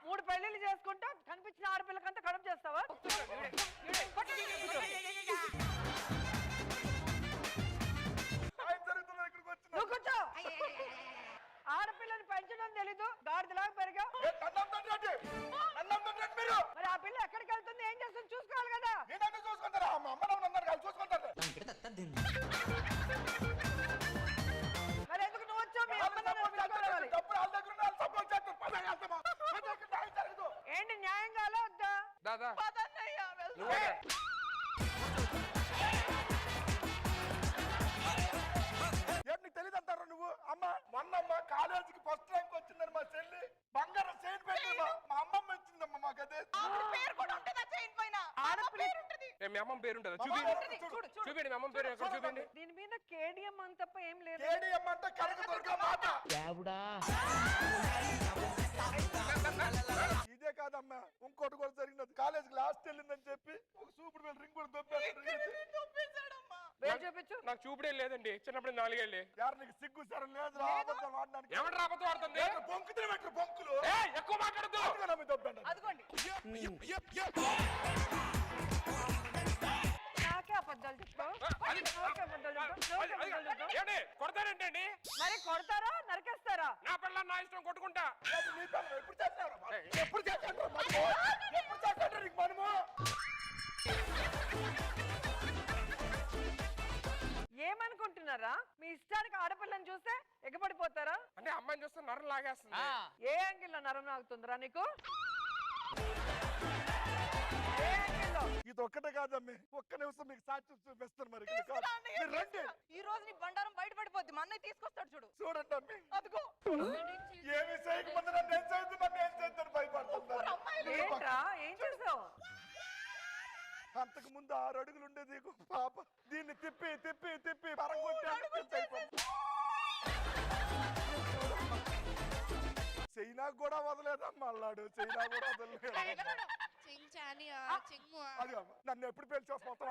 3 పెళ్లిళ్ళు చేసుకుంటా కనిపించిన ఆడపిల్లకంతా కడుపు చేస్తావా? ఆయన జరుగుతున్నా ఇక్కడికి వచ్చిన నువ్వు కూర్చో. ఆడపిల్లని పెంచడం తెలీదు, గాడిదలాగా పెరిగావు. మీరు మరి ఆ పిల్ల ఎక్కడికి వెళ్తుంది, ఏం చేస్తుంది చూసుకోవాలి కదా. నేనన్నీ చూసుకుంటారా? మా అమ్మ నాన్న ఉన్నారు కదా, చూసుకుంటారు. మరి ఎందుకు నువ్వు వచ్చావు? మీ అమ్మ నాన్న చూసుకోవాలి. డబ్బులు వాళ్ళ దగ్గర ఉన్న వాళ్ళు సపోర్ట్ చేస్తారు. పదండి, వెళ్తామా? పదండి, న్యాయం జరగదు. ఏంటి న్యాయం కాలా వద్దా? దాదా పదన్నయ్య, నువ్వే. ఏం నీకు తెలియదు అంటారా నువ్వు? అమ్మ మొన్నమ్మ కాలేజీకి ఫస్ట్ ర్యాంక్ వచ్చిందని మా చెల్లి బంగారం చైన్ పెట్టింది. మా అమ్మమ్మ ఇచ్చిందమ్మా మాకు అదే. పేరు కూడా ఉంటుంది ఆ చైన్ పైన. ఆడపిల్ల మీ అమ్మ పేరు ఉంటుందా? చూపిండి మీ అమ్మ పేరు ఎక్కడ చూపిండి. దీని మీద కేడిఎం అని తప్ప ఏం లేదు. కేడిఎం అంటే కనక దుర్గా మాత. ఇదే కాదమ్మా, ఇంకోటి కూడా జరిగినది. కాలేజీకి లాస్ట్ వెళ్ళిందని చెప్పి ఒక సూపర్ వేల్ రింగ్ కూడా దొబ్బాడు. వేలు చూపించు. నాకు చూపుడే లేదండి, చిన్నప్పుడు 4 ఏళ్ళే. యారు నీకు సిగ్గు సరం లేదు అబద్ధం వాడడానికి. ఎవరు రాబోతు వాడుతుంది? బొంకుతులు పెట్టరు బొంకులు. ఎక్కువ మాట్లాడద్దు. అదిగోండి, నాకే అబద్ధాలు చెప్తావు. నాకే అబద్ధాలు చెప్తావు. కొడతారేంటండి? మరి కొడతారా నరికేస్తారా? నా పిల్ల నా ఇష్టం కొట్టుకుంటా. ఎప్పుడు చేస్తారు? ఎప్పుడు చేస్తారు? ఎప్పుడు చేస్తారు నీకు మనము? ఏమనుకుంటున్నారా? మీ ఇష్టానికి ఆడపిల్లని చూస్తే ఎగబడిపోతారా? అంటే అమ్మాయిని చూస్తే నరం లాగేస్తుంది. ఏ యాంగిల్ లో నరం నాగుతుందిరా నీకు? ఏ యాంగిల్ లో? ఇది ఒక్కటే కాదమ్మే, ఒక్క నిమిషం మీకు సాక్ష్యం చూపిస్తాను. మరి ఇక్కడ కాదు. మీరు రండి. ఈ రోజు నీ బండారం బయటపడిపోద్ది. మా అన్నయ్య తీసుకొస్తాడు చూడు. చూడండి అమ్మే, అదిగో ఏమి చేయకపోతే నన్ను ఏం చేద్దాం, ఏం చేద్దాం భయపడుతున్నారు. ఏంట్రా? ఏం చేసావు? అంతకు ముందు 6 అడుగులు ఉండేది ఈ పాప. దీన్ని తిప్పి తిప్పి తిప్పి పరంగొట్టి చైనా కూడా వదలేదమ్మా అల్లాడు. చైనా కూడా వదలలేదు. అది అమ్మ, నన్ను ఎప్పుడు పెళ్లి చేసుకోతా,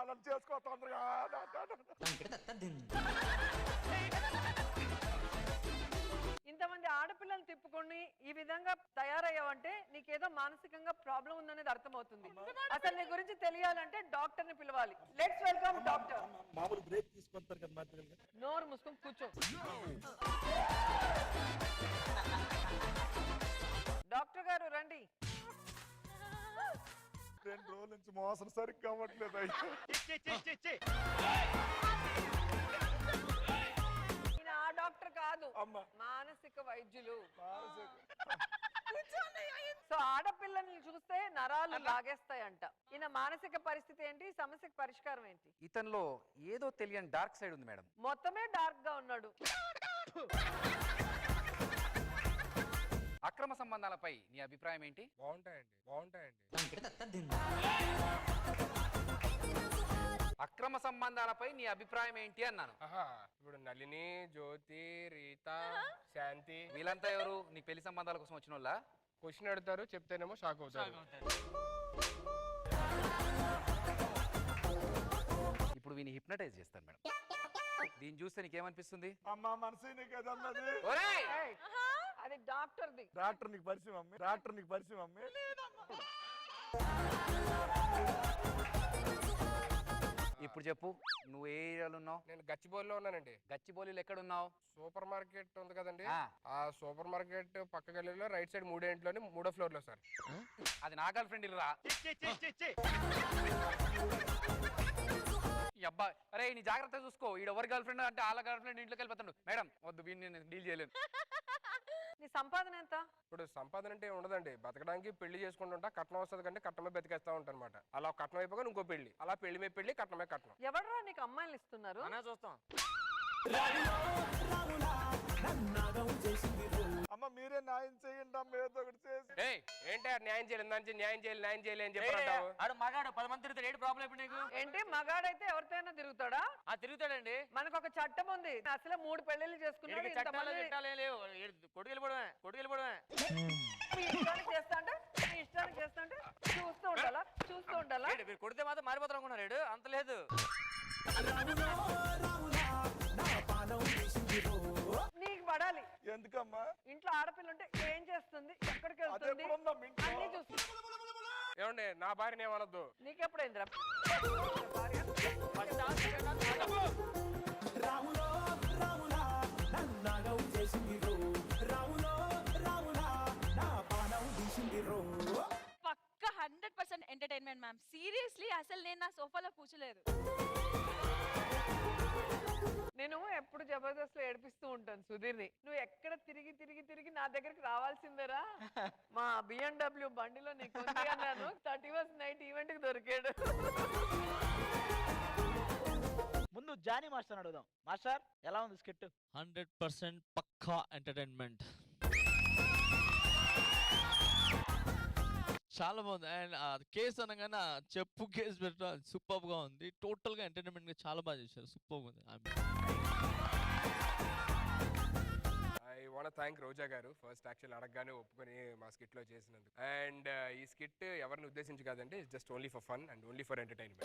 నన్ను చేసుకో తొందరగా. ఇంతమంది ఆడపిల్లలు తిప్పుకొని ఈ విధంగా తయారయ్యావంటే నీకేదో మానసికంగా ప్రాబ్లం ఉందనేది అర్థమవుతుంది. అసలు నీ గురించి తెలియాలంటే డాక్టర్ ని పిలవాలి. Let's welcome doctor. మామూలు బ్రేక్ తీసుకుంటారు కదా మధ్యలో. నోరు మూసుకొని కూర్చో. డాక్టర్ గారు రండి. 2 రోజుల నుంచి మోసం సరిగ్గా అవ్వట్లేదు. ఈయన ఆ డాక్టర్ కాదు, అమ్మా. మానసిక వైద్యులు. సో ఆడపిల్లని చూస్తే నరాలు లాగేస్తాయంట. ఈయన మానసిక పరిస్థితి ఏంటి? ఈ సమస్యకు పరిష్కారం ఏంటి? ఇతనిలో ఏదో తెలియని డార్క్ సైడ్ ఉంది మేడం. మొత్తమే డార్క్ గా ఉన్నాడు. అక్రమ సంబంధాలపై నీ అభిప్రాయం ఏంటి? బాగుంటాయండి, బాగుంటాయండి. అక్రమ సంబంధాలపై నీ అభిప్రాయం ఏంటి అన్నాను. ఇప్పుడు నళిని, జ్యోతి, రీత, శాంతి వీళ్ళంతా ఎవరు? నీ పెళ్లి సంబంధాల కోసం వచ్చిన వాళ్ళ? క్వశ్చన్ అడుగుతారు, చెప్తేనేమో షాక్ అవుతారు. ఇప్పుడు వీని హిప్నటైజ్ చేస్తాను మేడం. దీన్ని చూస్తే నీకేమనిపిస్తుంది? అమ్మా మనసు నీకు ఏదన్నది? ఏయ్, అది డాక్టర్ది. డాక్టర్ నీకు పరిచయం అమ్మే, డాక్టర్ నీకు పరిచయం అమ్మే. ఇప్పుడు చెప్పు, నువ్వు ఏ ఏరియాలో ఉన్నావు? నేను గచ్చిబౌలిలో ఉన్నానండి. గచ్చిబౌలిలో ఎక్కడ ఉన్నావు? సూపర్ మార్కెట్ ఉంది కదండి, ఆ. ఆ సూపర్ మార్కెట్ పక్క గల్లీలో రైట్ సైడ్ 3వ ఇంట్లోని 3వ ఫ్లోర్ లో సార్. అది నా గర్ల్ ఫ్రెండ్ రా. ఈ అబ్బా, అరే నీ జాగ్రత్త చూసుకో. ఈడ ఎవరి గర్ల్ ఫ్రెండ్ అంటే వాళ్ళ గర్ల్ ఫ్రెండ్ ఇంట్లోకి వెళ్ళిపోతాడు. మేడం వద్దు, వీడిని నేను డీల్ చేయలేను. నీ సంపాదన ఎంత? ఇప్పుడు సంపాదన అంటే ఉండదండి, బతకడానికి పెళ్లి చేసుకుంటుంటా, కట్నం వస్తుంది కంటే కట్నమే బతికేస్తా ఉంటాను అనమాట. అలా కట్నం అయిపోగా ఇంకో పెళ్లి, అలా పెళ్లి మీద పెళ్లి, కట్నమే కట్నం. ఎవడరా నీకు అమ్మాయిలు ఇస్తున్నారు? చూస్తాం. అమ్మ మీరే న్యాయం చేయండి అమ్మ, ఏదో ఒకటి చేసి. ఏంటి న్యాయం చేయాలి, న్యాయం చేయాలి, న్యాయం చేయాలి అని చెప్పారు. ఆడు మగాడు 10 మంది తిరుగుతాడు. ఏంటి ప్రాబ్లం ఇప్పుడు నీకు? ఏంటి మగాడైతే ఎవరితోనైనా తిరుగుతాడా? తిరుగుతాడండి. మనకు ఒక చట్టం ఉంది, అసలు 3 పెళ్లిళ్ళు చేసుకున్నాడు. కొడుకెళ్ళిపోవడమే. మీ ఇష్టానికి చేస్తాంటే చూస్తూ ఉండాలా? మీరు కొడితే మాత్రం మారిపోతారు అనుకున్నారు. అంత లేదు. నీకు పడాలి. ఎందుకమ్మా? ఇంట్లో ఆడపిల్ల ఉంటే ఏం చేస్తుంది, ఎక్కడికి అదే వెళ్తుంది ఎప్పుడుందా మీ ఇంట్లో? అన్ని చూస్తుంది. ఏమండి నా భార్యని ఏమనొద్దు. నీకెప్పుడైందిరా? పక్క 100% ఎంటర్టైన్మెంట్ మ్యామ్. సీరియస్లీ అసలు నేను నా సోఫాలో కూర్చోలేదు. నేను ఎప్పుడు జబర్దస్త్ లో ఏడిపిస్తూ ఉంటాను సుధీర్ని. నువ్వు ఎక్కడ తిరిగి నా దగ్గరికి రావాల్సిందేరా. మా BMW బండిలో నీకు ఉంది అన్నాను. 31st నైట్ ఈవెంట్ కి దొరికాడు. ముందు జానీ మాస్టర్ అడుగుదాం. మాస్టర్ ఎలా ఉంది స్కిట్? 100% పక్కా ఎంటర్టైన్మెంట్. చాలా బాగుంది. అండ్ కేసు అనగానే చెప్పు కేసు పెట్టడం సూపర్ గా ఉంది. టోటల్ గా ఎంటర్టైన్మెంట్ గా చాలా బాగా చేశారు. సూపర్ ఉంది. ఐ వాంట్ థ్యాంక్ రోజా గారు ఫస్ట్ యాక్చువల్ అడగగానే ఒప్పుకొని మా స్కిట్ లో చేసినందుకు. అండ్ ఈ స్కిట్ ఎవరిని ఉద్దేశించి కాదండి, just only for fun and only for entertainment.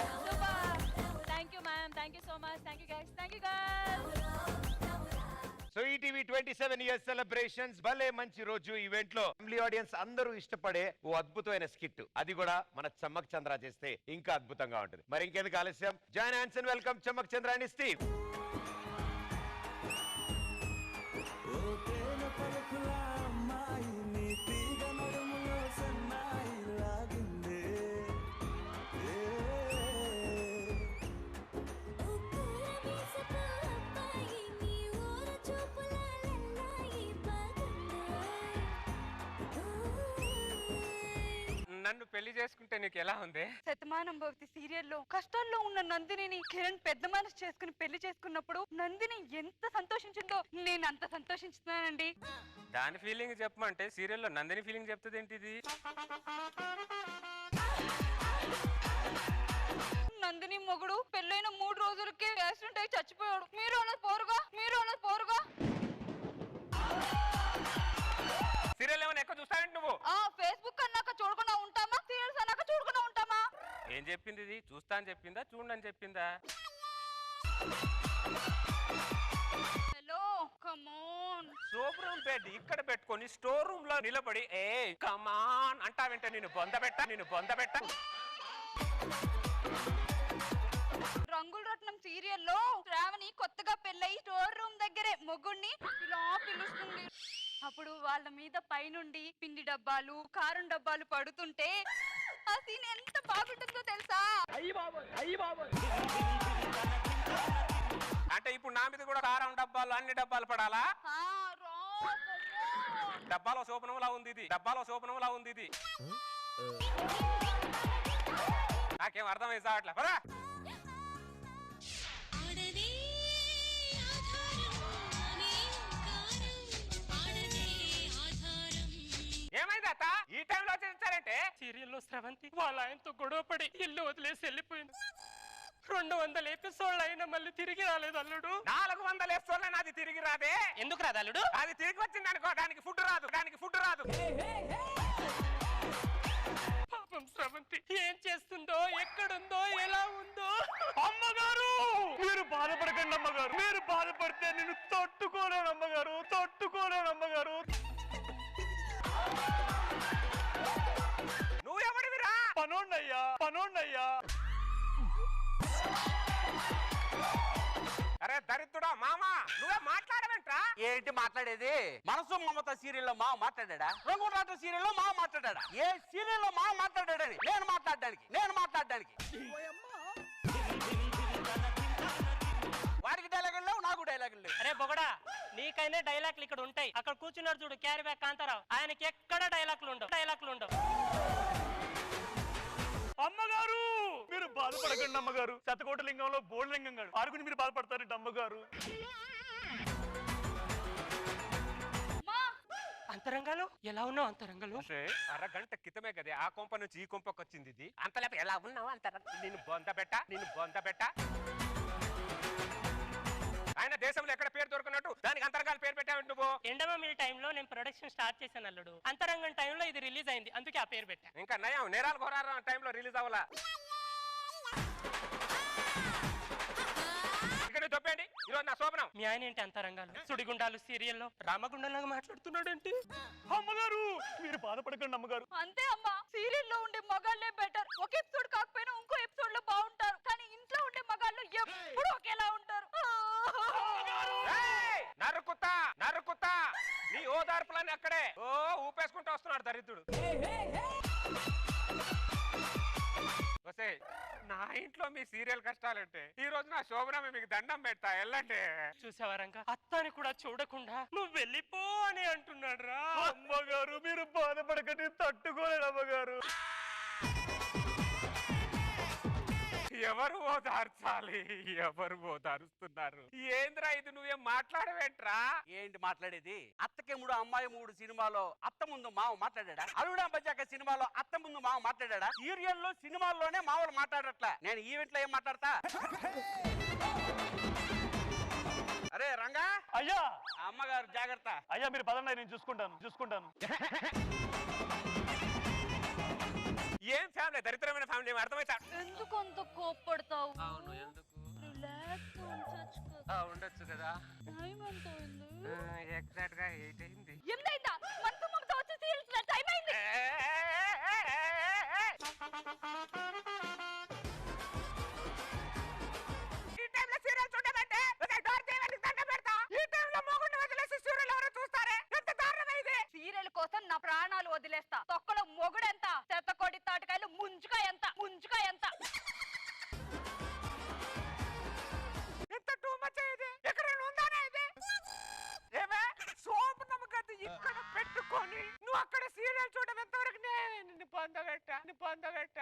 Thank you ma'am, thank you so much, thank you guys, thank you guys. So ETV 27 years celebrations భలే మంచి రోజు ఈవెంట్ లో ఫ్యామిలీ ఆడియన్స్ అందరూ ఇష్టపడే ఓ అద్భుతమైన స్కిట్, అది కూడా మన చమ్మక్ చంద్ర చేస్తే ఇంకా అద్భుతంగా ఉంటుంది. మరి ఇంకెందుకు ఆలస్యం, John Anson welcome Chammak Chandra and Steve. నన్ను పెళ్లి చేసుకుంటే నీకు ఎలా ఉంది? శతమానం భవతి సీరియల్లో కష్టాల్లో ఉన్న నందినిని కిరణ్ పెద్ద మనసు చేసుకుని పెళ్లి చేసుకున్నప్పుడు నందిని ఎంత సంతోషించిందో నేను అంత సంతోషించుతున్నానండి. దాని ఫీలింగ్ చెప్పమంటే సీరియల్లో నందిని ఫీలింగ్ చెప్తుంది ఏంటిది? నందిని మొగుడు పెళ్ళైన 3 రోజులకే యాక్సిడెంట్ అయి చచ్చిపోయాడు. మీరు అన్నది పోరుగా. సీరియల్ ఏమైనా ఎక్కువ చూస్తానంటే నువ్వు? ఫేస్బుక్ అన్నాక చూడకుండా ఉంటామా? సీరియల్స్ అన్నాక చూడకుండా ఉంటామా? ఏం చెప్పింది ఇది? చూస్తా అని చెప్పిందా, చూడని చెప్పిందా? Hello come on. Soap room bed ఇక్కడ పెట్టుకొని స్టోర్ రూమ్ లో నిలబడి ఏ కమాన్ అంటావేంట? నేను బొందబెట్ట. రంగుల రత్నం సీరియల్లో శ్రావణి కొత్తగా పెళ్ళయి స్టోర్ రూమ్ దగ్గరే మొగుడిని ఇలా పిలుస్తుంది. అప్పుడు వాళ్ళ మీద పైనుండి పిండి డబ్బాలు కారం డబ్బాలు పడుతుంటే ఆ సీన్ ఎంత బాగుంటుందో తెలుసా? అంటే ఇప్పుడు నా మీద కూడా కారం డబ్బాలు అన్ని డబ్బాలు పడాలా? డబ్బాలో సోపనంలా ఉంది ఇది. నాకేం అర్థమైంది సార్. పరా ఏమైంది అత్త ఈ టైంలో వచ్చేసారంటే? సీరియల్లో స్రవంతి వాళ్ళ ఆయనతో గొడవపడి ఇల్లు వదిలేసి వెళ్ళిపోయింది. 200 ఎపిసోడ్లు అయినా మళ్ళీ తిరిగి రాలేదు అల్లుడు. 400 ఎపిసోడ్లు నాది తిరిగి రాదే. ఎందుకు రాదు అల్లుడు? అది తిరిగి వచ్చింది అనుకో, దానికి ఫుడ్ రాదు. ఏంటి మాట్లాడేది? మనసు మమత సీరియల్లో మావ మాట్లాడా? రంగురాట సీరియల్లో మావ మాట్లాడా? ఏ సీరియల్లో మావ మాట్లాడాడని నేను మాట్లాడడానికి వాడికి డైలాగులు లేవు, నాకు డైలాగులు లేవు. అరే బొగడా, నీకైనా డైలాగులు ఇక్కడ ఉంటాయి. అక్కడ కూర్చున్నాడు చూడు క్యారీ బ్యాగ్ కాంతారావు, ఆయనకి ఎక్కడ డైలాగులు ఉండవు. అమ్మగారు మీరు బాధపడకండి అమ్మగారు. శతకోట లింగంలో బోర్డు లింగం గారు ఆడుకుని మీరు బాధపడతారండి అమ్మగారు. అంతరంగాలు ఎలా ఉన్నావు? అంతరంగాలు అరగంట క్రితమే కదా ఆ కొంప నుంచి ఈ కొంపకి వచ్చింది ఇది. అంతలేప ఎలా ఉన్నావు అంతరంగ? నిన్ను బొంద పెట్ట ఆయన దేశంలో ఎక్కడ పేరు దొరికినట్టు దానికి అంతరంగాలు పేరు పెట్టావు నువ్వు. ఎండమమిల్ టైంలో నేను ప్రొడక్షన్ స్టార్ట్ చేశాను అల్లుడు. అంతరంగం టైంలో ఇది రిలీజ్ అయింది, అందుకే ఆ పేరు పెట్టా. ఇంకా నయం నేరాలు ఘోరాలు టైంలో రిలీజ్ అవ్వాలా. ఇక్కడ తప్పండి ఈరోజు నా శోభనం. మీ ఆయన ఏంటి అంతరంగాలు? సుడిగుండాలు సీరియల్లో రామగుండంలాగా మాట్లాడుతున్నాడేంటి? అమ్మగారు మీరు బాధపడకండి అమ్మగారు. అంతే అమ్మా, సీరియల్లో ఉండే మగాళ్ళే బెటర్. ఒక ఎపిసోడ్ కాకపోయినా ఇంకో ఎపిసోడ్ లో బాగుంటారు, కానీ ఇంట్లో ఉండే మగాళ్ళు ఎప్పుడు ఒకేలా ఉంటారు. నరుకుతా నీ ఓదార్పులని అక్కడే ఊపేసుకుంటూ వస్తున్నాడు దరిద్రుడు. నా ఇంట్లో మీ సీరియల్ కష్టాలంటే ఈ రోజు నా శోభనమే మీకు దండం పెడతా వెళ్ళండి. చూసావారంగా అత్తని కూడా చూడకుండా నువ్వు వెళ్ళిపో అని అంటున్నాడు రా. అమ్మగారు మీరు బాధపడకండి, తట్టుకోలేడు అమ్మగారు. ఎవరు ఓదార్చుతున్నారు? ఏంద్రా ఇది? నువ్వేం మాట్లాడవేంట్రా? ఏంటి మాట్లాడేది? అత్తకే మూడు అమ్మాయి మూడు సినిమాలో అత్త ముందు మావ మాట్లాడా? అల్లుడాంబజాక సినిమాలో అత్త ముందు మావ మాట్లాడా? సీరియల్లో సినిమాల్లోనే మావలు మాట్లాడట్లా. నేను ఈవెంట్ లో ఏం మాట్లాడతా? అరే రంగా అయ్యా, అమ్మగారు జాగ్రత్త. అయ్యా మీరు పదండి, నేను చూసుకుంటాను. ఏం ఫ్యామిలీ? దరిద్రమైన ఫ్యామిలీ అర్థమైతే. ఎందుకు అంత కోప్పడతావు? అవును ఎందుకు? రిలాక్స్ ఉండొచ్చు కదా. టైం ఎంత అయింది? ఎగ్జాక్ట్ గా 8 అయింది. ఎంతైందా? మనతో మమత వచ్చి సీరియల్స్ టైం అయింది. ఈ టైంలో సీరియల్ చూడమంటే డోర్ తీయడానికి దండ పెడతా. ఈ టైంలో మొగుడిని వదిలేసి సీరియల్ ఎవరో చూస్తారే, ఎంత దారుణం ఇది. సీరియల్ కోసం నా ప్రాణాలు వదిలేస్తా. తొక్కలో మొగుడెంత, చెత్తకోడి తాటకాయలు ముంచుకాయ ఎంత. ఎంత టూ మచ్ ఇది. ఎక్కడైనా ఉందానే ఇది? ఏమే శోభనం గది ఇక్కడ పెట్టుకొని నువ్వు అక్కడ సీరియల్ చూడడం ఎంతవరకు? నిన్ను పొందబెట్ట.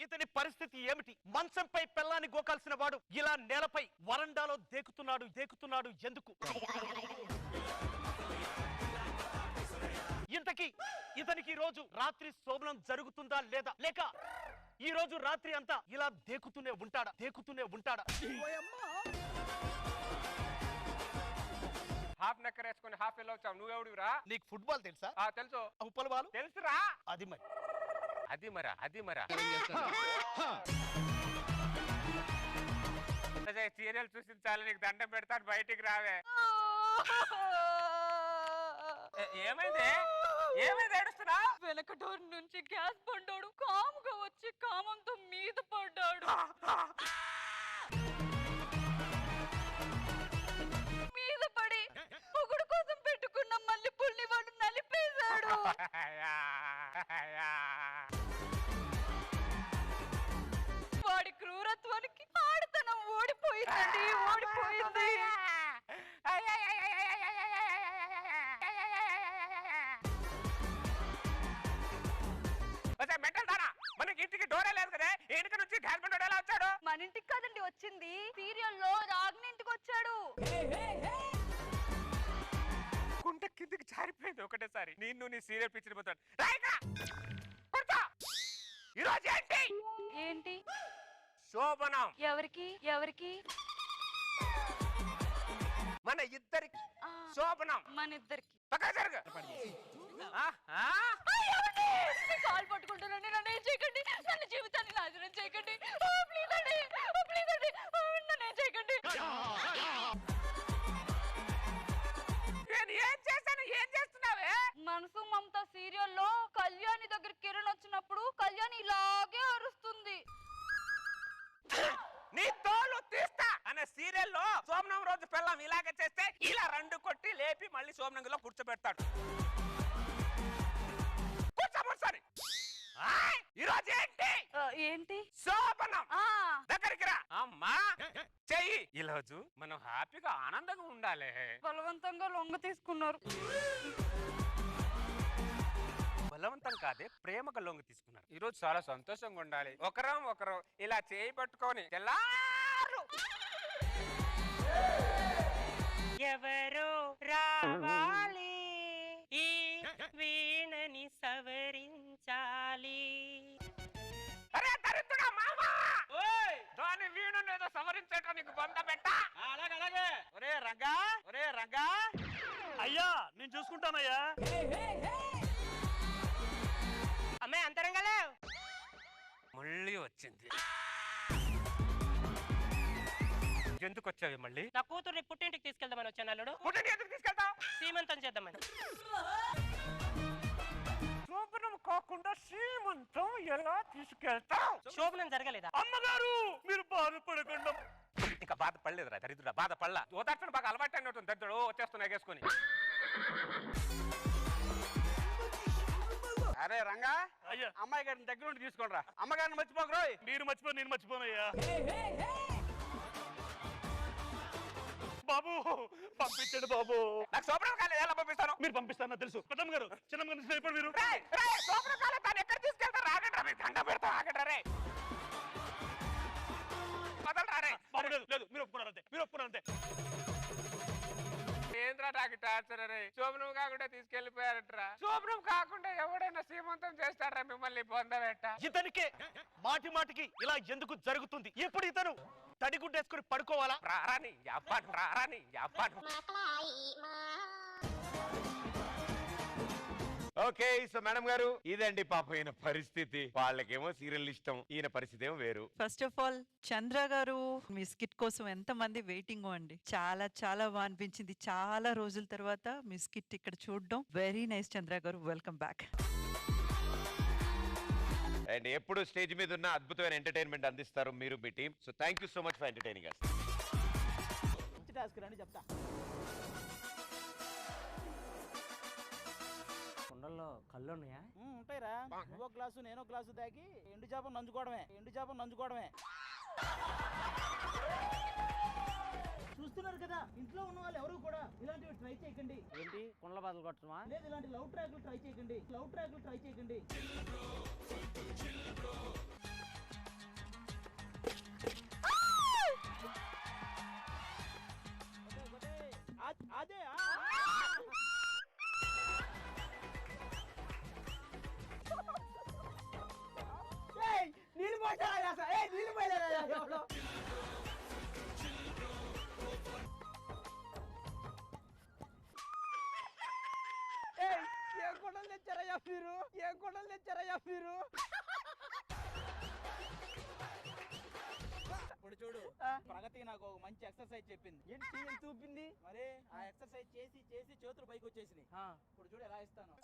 ఇతని పరిస్థితి ఏమిటి? మంచంపై పెళ్ళాన్ని గోకాల్సిన వాడు ఇలా నేలపై వరండాలో దేకుతున్నాడు ఎందుకు? ఇంతకీ ఇతనికి ఈ రోజు రాత్రి శోభనం జరుగుతుందా లేదా, లేక ఈ రోజు రాత్రి అంతా ఇలా దేకుతూనే ఉంటాడా? హాఫ్ నెక్కర్ వేసుకొని హాఫ్ ఎల్లో వచ్చావు. నువ్వెవడురా? నీకు ఫుట్బాల్ తెలుసా? తెలుసు. ఉప్పల బాలు తెలుసురా. అది మరా సీరియల్ చూసి చాలు, నీకు దండం పెడతాను, బయటికి రావే. ఏమైంది ఏడుస్తున్నా? వెనక డోర్ నుంచి గ్యాస్ బండోడు కాముగా వచ్చి కామంతో మీద పడ్డాడు. మీద పడి పొగుడు కోసం పెట్టుకున్న మల్లెపూల్ని వాడు నలిపేశాడు. వాడి క్రూరత్వానికి ఆడతనం ఓడిపోయింది. మనకి ఇంటికి డోరే లేదు కదా, ఇంటికి నుంచి గ్యాస్ బండోడు ఎలా వచ్చాడు? మన ఇంటికి కదండి వచ్చింది, సీరియల్లో రాగిని ఇంటికి వచ్చాడు. గుంట కిందికి జారిపోయింది ఒకటేసారి. నిన్ను నీ సీరియల్ పిచ్చిని పోతాడు. ఈరోజు ఏంటి శోభనం. ఎవరికి? మన ఇద్దరికి శోభనం. మన ఇద్దరికి. పక్కన జరుగు. కాల్ పట్టుకుంటానండి, నన్ను ఏం చేయకండి. నన్ను జీవితాన్ని నాశనం చేయకండి. ప్లీజ్ అండి, నన్ను ఏం చేయకండి. ఏం చేస్తున్నావే? మనసు మమత సీరియల్లో కళ్యాణి దగ్గర కిరణ్ వచ్చినప్పుడు కళ్యాణి ఇలాగే అరుస్తుంది. లేపి మళ్ళీ సోమనంగిలో కూర్చోబెడతాడు. కూర్చోబోసారి ఈరోజు ఏంటి? ఏంటి? శోభనం. దగ్గరికి రా అమ్మా. చెయ్యి. ఈరోజు మనం హ్యాపీగా ఆనందంగా ఉండాలి. బలవంతంగా లొంగ తీసుకున్నారు. బలవంతం కాదే, ప్రేమగా లొంగి తీసుకున్నారు. ఈ రోజు చాలా సంతోషంగా ఉండాలి. ఒకరం ఇలా చేయి పట్టుకొని తెల్లారు. ఎవరో రావాలి ఈ వీణని సవరించాలి. అరే దరిద్రుడా మామా, దాని వీణను ఏదో సవరించడానికి బంద పెట్ట. అలాగే. ఒరే రంగా. అయ్యా నేను చూసుకుంటానయ్యా. అమ్మాయి అంతరంగాలే మళ్ళీ వచ్చింది. ఎందుకు వచ్చావి మళ్ళీ? నా కూతుర్ని పుట్టింటికి తీసుకెళ్దామని వచ్చాను అల్లుడు. పుట్టింటికి ఎందుకు తీసుకెళ్తావు? సీమంతం చేద్దామని. శోభనం కాకుండా శ్రీమంతం ఎలా తీసుకెళ్తావు? శోభనం జరగలేదా? అమ్మగారు మీరు బాధపడకుండా. ఇంకా బాధపడలేదురా దరిద్రుడా, బాధపడలా. ఓదార్చడం బాగా అలవాటు అయినట్టు దరిద్రుడు వచ్చేస్తున్నా ఎగేసుకొని. అరే రంగా, అయ్యా అమ్మాయి గారిని దగ్గర నుండి తీసుకోండి రా. అమ్మగారిని మర్చిపోకరోయ్. మీరు మర్చిపో, నేను మర్చిపోనయ్యా. బాబు పంపించండి బాబు. నాకు శోభనం కాలేదు, ఎలా పంపిస్తాను? మీరు పంపిస్తారని తెలుసు. పెద్దమ్మ గారు చిన్నమ్మ గారు ఇప్పుడు మీరు శోభనం కాలేదు, దాన్ని ఎక్కడ తీసుకెళ్తారు? ఆగండి రా, దండ పెడతా, ఆగండి రే. వదలరా రే. బాబు లేదు మీరు ఒప్పుకున్నారంతే. ఏంద్రా నాకు టార్చర్ రే. శోభనం కాకుండా తీసుకెళ్లిపోయారట్రా. శోభనం కాకుండా ఎవడైనా సీమంతం చేస్తారా మిమ్మల్ని పొందబెట్ట? ఇతనికి మాటికి ఇలా ఎందుకు జరుగుతుంది? ఎప్పుడు ఇతను తడిగుడ్డేసుకుని పడుకోవాలా? రారాని యాపాను. ఓకే, సో మేడం గారు ఇదండి పాప ఈయన పరిస్థితి. వాళ్ళకేమో సీరియల్ ఇష్టం, ఈయన పరిస్థితి ఏమో వేరు. ఫస్ట్ ఆఫ్ ఆల్ చంద్ర గారు మీ స్కిట్ కోసం ఎంత మంది వెయిటింగ్ అండి. చాలా చాలా బాగా అనిపించింది. చాలా రోజుల తర్వాత మీ స్కిట్ ఇక్కడ చూడడం వెరీ నైస్. చంద్ర గారు వెల్కమ్ బ్యాక్. అండ్ ఎప్పుడు స్టేజ్ మీద ఉన్న అద్భుతమైన ఎంటర్టైన్మెంట్ అందిస్తారు మీరు, మీ team. So thank you so much for entertaining us. మంచి టాస్క్ రండి చెప్తా. కుండల్లో కళ్ళు ఉన్నాయా? ఉంటాయిరా. నువ్వో గ్లాసు నేనో గ్లాసు దాగి ఎండు చేపను నంచుకోవడమే. చూస్తున్నారు కదా, ఇంట్లో ఉన్న వాళ్ళు ఎవరు కూడా ఇలాంటివి ట్రై చేయకండి. ఏంటి కుండల బాధలు కొట్టమా? లేదు, ఇలాంటి లవ్ ట్రాక్లు ట్రై చేయకండి. అదే నీళ్ళు పోయారా? ఏం కొండలు తెచ్చారయ్యా మీరు? ఇప్పుడు చూడు, ప్రగతి నాకు ఒక మంచి ఎక్సర్సైజ్ చెప్పింది. ఏంటి చూపింది? మరి ఆ ఎక్సర్సైజ్ చేసి చేతులు పైకి వచ్చేసినాయి. ఇప్పుడు చూడు ఎలా ఇస్తాను.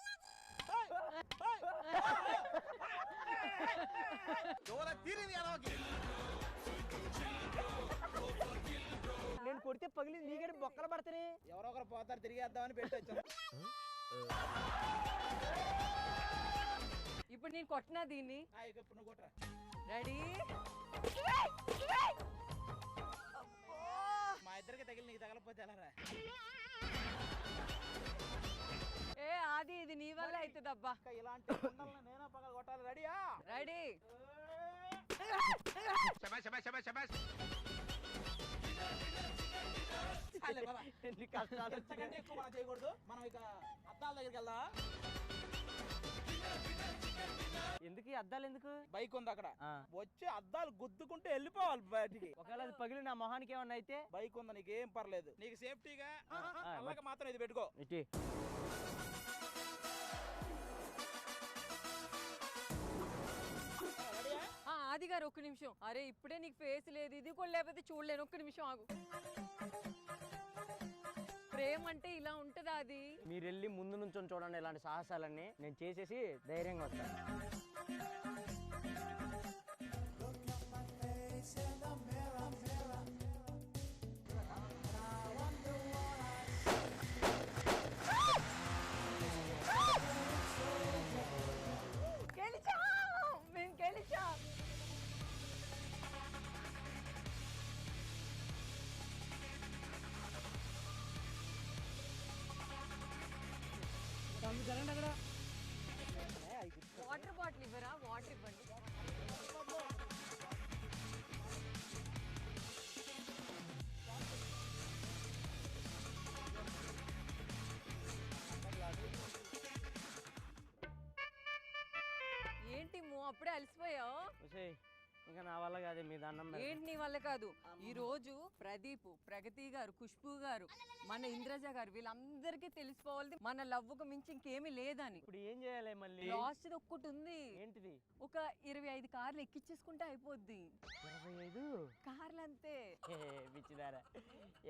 నేను కొడితే పగిలి నీగడి బొక్కలు పడతానే. ఎవరో ఒకరు పోతారు, తిరిగేద్దామని పెట్టొచ్చాను. ఇప్పుడు నేను కొట్టినా దీన్ని. ఇప్పుడు నువ్వు కొట్టరా. రెడీ? మా ఇద్దరికి తగిలి నీకు తగలపోతే ఎలా రా? ఏ ఆది, ఇది నీ వల్ల అవుతుందబ్బా. ఇలాంటి కుండలను నేనే పగల కొట్టాలి. రెడీయా? రెడీ. ఎన్ని కష్టాలు ఎంతకంటే ఎక్కువ మనం చేయకూడదు. మనం ఇక అద్దాల దగ్గరికి వెళ్దాం. ఎందుకు అద్దాలు ఎందుకు? బైక్ ఉంది అక్కడ, వచ్చి అద్దాలు గుద్దుకుంటూ వెళ్ళిపోవాలి బయటికి. ఒకవేళ అది పగిలి నా మొహానికి ఏమన్నా అయితే? బైక్ ఉంది, నీకేం పర్లేదు. నీకు సేఫ్టీగా అలాగే మాత్రం ఇది పెట్టుకో. ఆది గారు ఒక్క నిమిషం. అరే ఇప్పుడే నీకు ఫేస్ లేదు, ఇది కూడా లేకపోతే చూడలేను. ఒక్క నిమిషం ఆగు. ప్రేమ అంటే ఇలా ఉంటదా? అది మీరు వెళ్ళి ముందు నుంచి చూడండి, ఇలాంటి సాహసాలన్నీ నేను చేసేసి ధైర్యంగా వస్తాను. జరగండి అక్కడ. వాటర్ బాటిల్ ఇవ్వరా? వాటర్ ఇవ్వండి. ఏంటి అప్పుడే అలసిపోయావు? ఇంకా నా వల్ల కాదు, మీ దండం ఏంటి నీ వల్ల కాదు? ఈ రోజు ప్రదీప్, ప్రగతి గారు, ఖుష్బు గారు, మన ఇంద్రజ గారు వీళ్ళందరికీ తెలిసిపోవాలి మన లవ్వుకు మించి ఇంకేమీ లేదని. ఇప్పుడు ఏం చేయాలి మళ్ళీ? లాస్ట్ ఒక్కటి ఉంది. ఏంటిది? ఒక 25 కార్లు ఎక్కించేసుకుంటే అయిపోద్ది. 25 కార్లు అంతే. పిచ్చిదారా,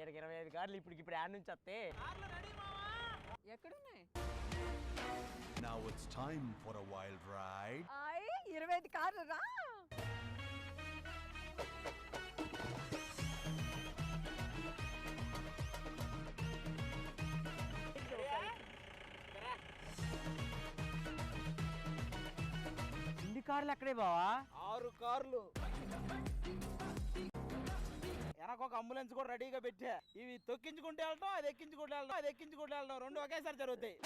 25 కార్లు ఇప్పుడు యాడ్ నుంచి వస్తే ఎక్కడున్నాయి? Now it's time for a wild ride. 25 కార్లు రా. ఇన్ని కార్లు ఎక్కడే బావా? 6 కార్లు. వెనక ఒక అంబులెన్స్ కూడా రెడీగా పెట్టా. ఇవి తొక్కించుకుంటే వెళ్ళడం, అది ఎక్కించుకుంటే వెళ్ళడం, అది ఎక్కించుకుంటే వెళ్ళడం, రెండు ఒకేసారి జరుగుతాయి.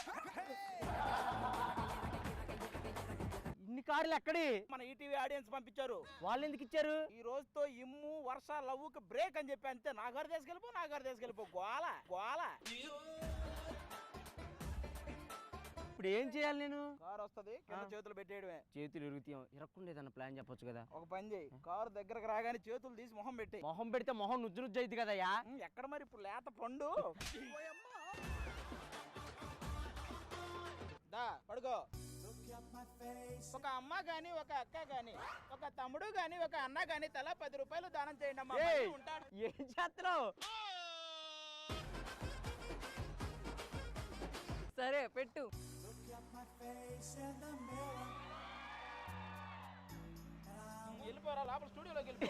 ఇన్ని కార్లు ఎక్కడి? మన ఈటీవీ ఆడియన్స్ పంపించారు. వాళ్ళు ఎందుకు ఇచ్చారు? ఈ రోజుతో ఇమ్ము వర్ష లవ్వుకి బ్రేక్ అని చెప్పి అంతే. నా గారు తీసుకెళ్ళిపో గోల గోల. ఇప్పుడు ఏం చేయాలి నేను? కారు వస్తుంది, చేతులు పెట్టేయడమే. చేతులు ఇరక్కుండేదన్న ప్లాన్ చెప్పొచ్చు కదా. ఒక పని చేయి, కారు దగ్గరకు రాగానే చేతులు తీసి మొహం పెట్టి. మొహం పెడితే మొహం నుజ్జు అయింది కదయ్యా. ఎక్కడ మరి ఇప్పుడు లేత పండు. దా పడుకో. ఒక అమ్మ గాని, ఒక అక్క గాని, ఒక తమ్ముడు గాని, ఒక అన్న గాని తలా 10 రూపాయలు దానం చేయండి అమ్మా. ఉంటాడు. ఏం చేస్తున్నావు? సరే పెట్టు. వెళ్ళిపోరా లోపల స్టూడియోలోకి వెళ్ళిపో.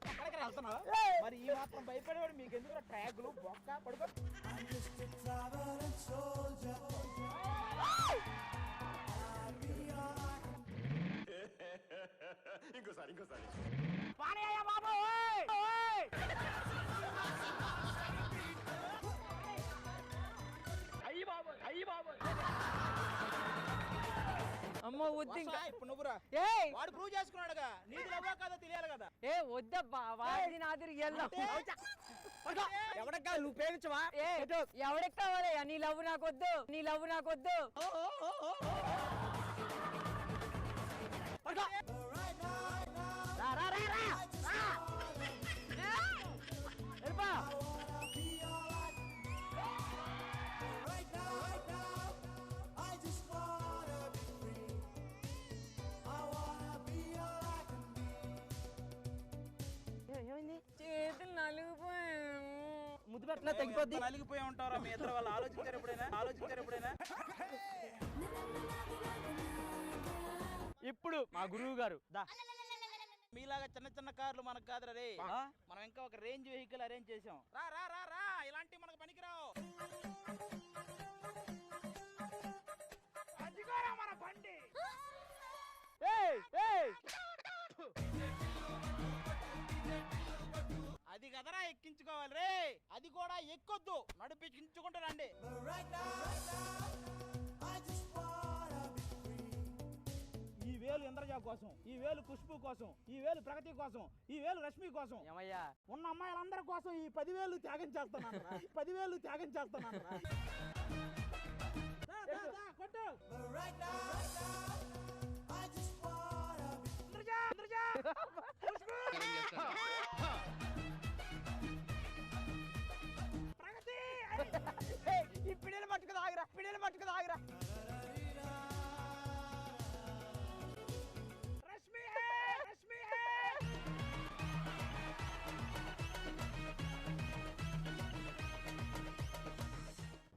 ఎక్కడికి వెళ్తున్నావు? మరి ఈ మాత్రం భయపడేవాడు మీకు ఎందుకు? ట్రాగులు బొక్క పడుకో. ఇంకోసారి బాబు అయ్యి బాబు. అమ్మ వద్దు ఇంకా. ఇప్పుడు నువ్వురా. వాడు ప్రూవ్ చేసుకున్నాడుగా, నీది లవ్వా కాదో తెలియాలి కదా. వద్దబ్బా, వాడిది నాది ఎవడెక్కా? నువ్వు ప్రేమించవా? ఎవడెక్కావాలయ్యా? నీ లవ్ నాకొద్దు. చేతులు నలిగిపోయాను. ముద్దు పెట్టినా తెగిపోద్ది. నలిగిపోయి ఉంటారా మీ ఇద్దరు? వాళ్ళు ఆలోచించారు ఎప్పుడైనా? ఇప్పుడు మా గురువు గారు మీలాగా చిన్న కార్లు మనకు కాదురా రే. మనం ఇంకా ఒక రేంజ్ వెహికల్ అరేంజ్ చేసాం. రా ఇలాంటి మనకు పనికిరావు. అదిగోరా మన బండి. అది కదరా ఎక్కించుకోవాలి రే. అది కూడా ఎక్కొద్దు, నడిపించుకుంటూ రండి. ఈ వేలు ఇంద్రజ కోసం, ఈ వేలు ఖుష్బు కోసం, ఈ వేలు ప్రగతి కోసం, ఈ వేలు రష్మి కోసం, ఉన్న అమ్మాయిలందరి కోసం ఈ 10,000 త్యాగం చేస్తున్నాను. 10,000 త్యాగం చేస్తున్నాను. ఈ పిడేలు మట్టుకు ఆగిరా.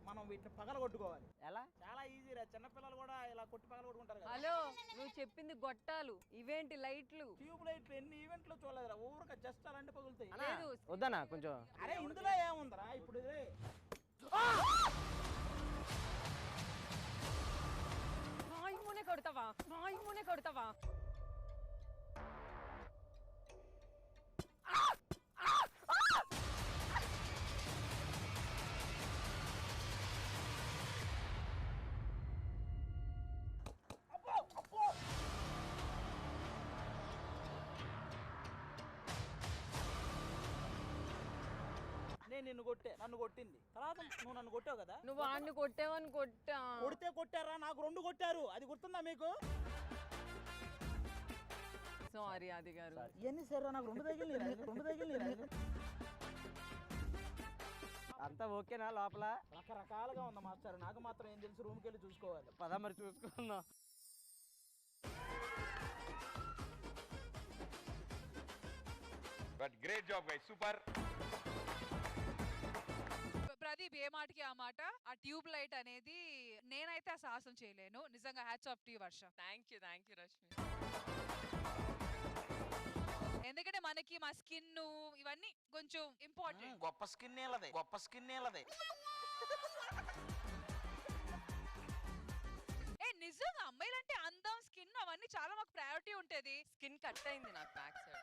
మనం వీటిని పగల కొట్టుకోవాలి. ఎలా? చాలా ఈజీ రా. చిన్నపిల్లలు కూడా ఇలా కొట్టి పగల కొట్టుకుంటారు కదా. హలో, నువ్వు చెప్పింది గొట్టాలు, ఇవేంటి లైట్లు? ట్యూబ్ లైట్లు ఎన్ని ఈవెంట్లు చూడలేదురా. ఊరక జస్ట్ అలాంటి పగులుతాయి. వద్దనా కొంచెం? అరే ఇందులో ఏముందిరా ఇప్పుడు? కొడతావా? నేను నిన్ను నన్ను కొట్టింది తర్వాత నువ్వు నన్ను కొట్టావు కదా. నువ్వు వాడిని కొట్టావని కొట్టా. కొట్టారా? నాకు 2 కొట్టారు, అది గుర్తుందా మీకు? సారీ ఆది గారు. ఇవన్నీ సరే, నాకు 2 తగిలి అంతా ఓకేనా? లోపల రకరకాలుగా ఉంది మాస్టర్, నాకు మాత్రం ఏం తెలుసు, రూమ్కి వెళ్ళి చూసుకోవాలి. పద మరి చూసుకుందాం. But great job guys, super. Pradeep ఏ మాటకి ఆ మాట. ఆ ట్యూబ్ లైట్ అనేది నేనైతే ఆ సాహసం చేయలేను. నిజంగా hats off to you Varsha. Thank you Rashmi. ఎందుకంటే మనకి మా స్కిన్ ఇవన్నీ కొంచెం ఇంపార్టెంట్. గొప్ప స్కిన్ ఏలదే. నిజంగా అమ్మాయిలంటే అందం, స్కిన్ అవన్నీ చాలా మాకు ప్రయారిటీ ఉంటది. స్కిన్ కట్ అయింది నాకు బ్యాక్ సైడ్.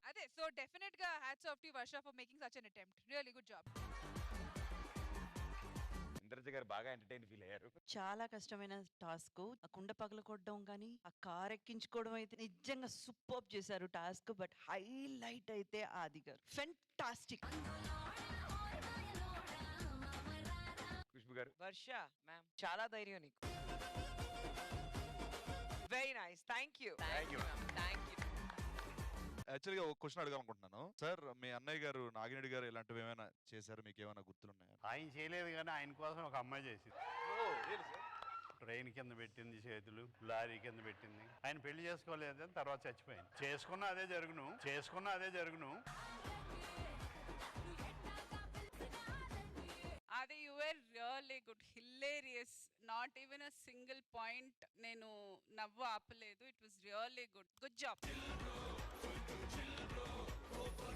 అదే సో డెఫినెట్ గా hats off to Varsha for making such N attempt. Really good job. Indraja గారు బాగా ఎంటర్టైన్ ఫీల్ అయ్యారు. చాలా కష్టమైన టాస్క్. ఆ కుండ పగలకొట్టడం కానీ ఆ కార్ ఎక్కించుకోవడం అయితే నిజంగా సూపర్ చేశారు టాస్క్. బట్ హైలైట్ అయితే ఆది గారు ఫెంటాస్టిక్. ఖుష్బు గారు. వర్ష మ్యామ్ చాలా ధైర్యం నీకు. Very nice. Thank you. యాక్చువల్గా ఒక క్వశ్చన్ అడగాలనుకుంటున్నాను సార్. మీ అన్నయ్య గారు నాగిరెడ్డి గారు ఇలాంటివి ఏమైనా చేశారు, మీకు ఏమైనా గుర్తులున్నాయా? ఆయన చేయలేదు కానీ ఆయన కోసం ఒక అమ్మాయి చేసింది. ట్రైన్ కింద పెట్టింది చేతులు, లారీ కింద పెట్టింది. ఆయన పెళ్లి చేసుకోలేదని తర్వాత చచ్చిపోయింది. చేసుకున్న అదే జరుగును. Adi, you were really good, hilarious. Not even a single point నేను నవ్వు ఆపలేదు. It was really good. Good job.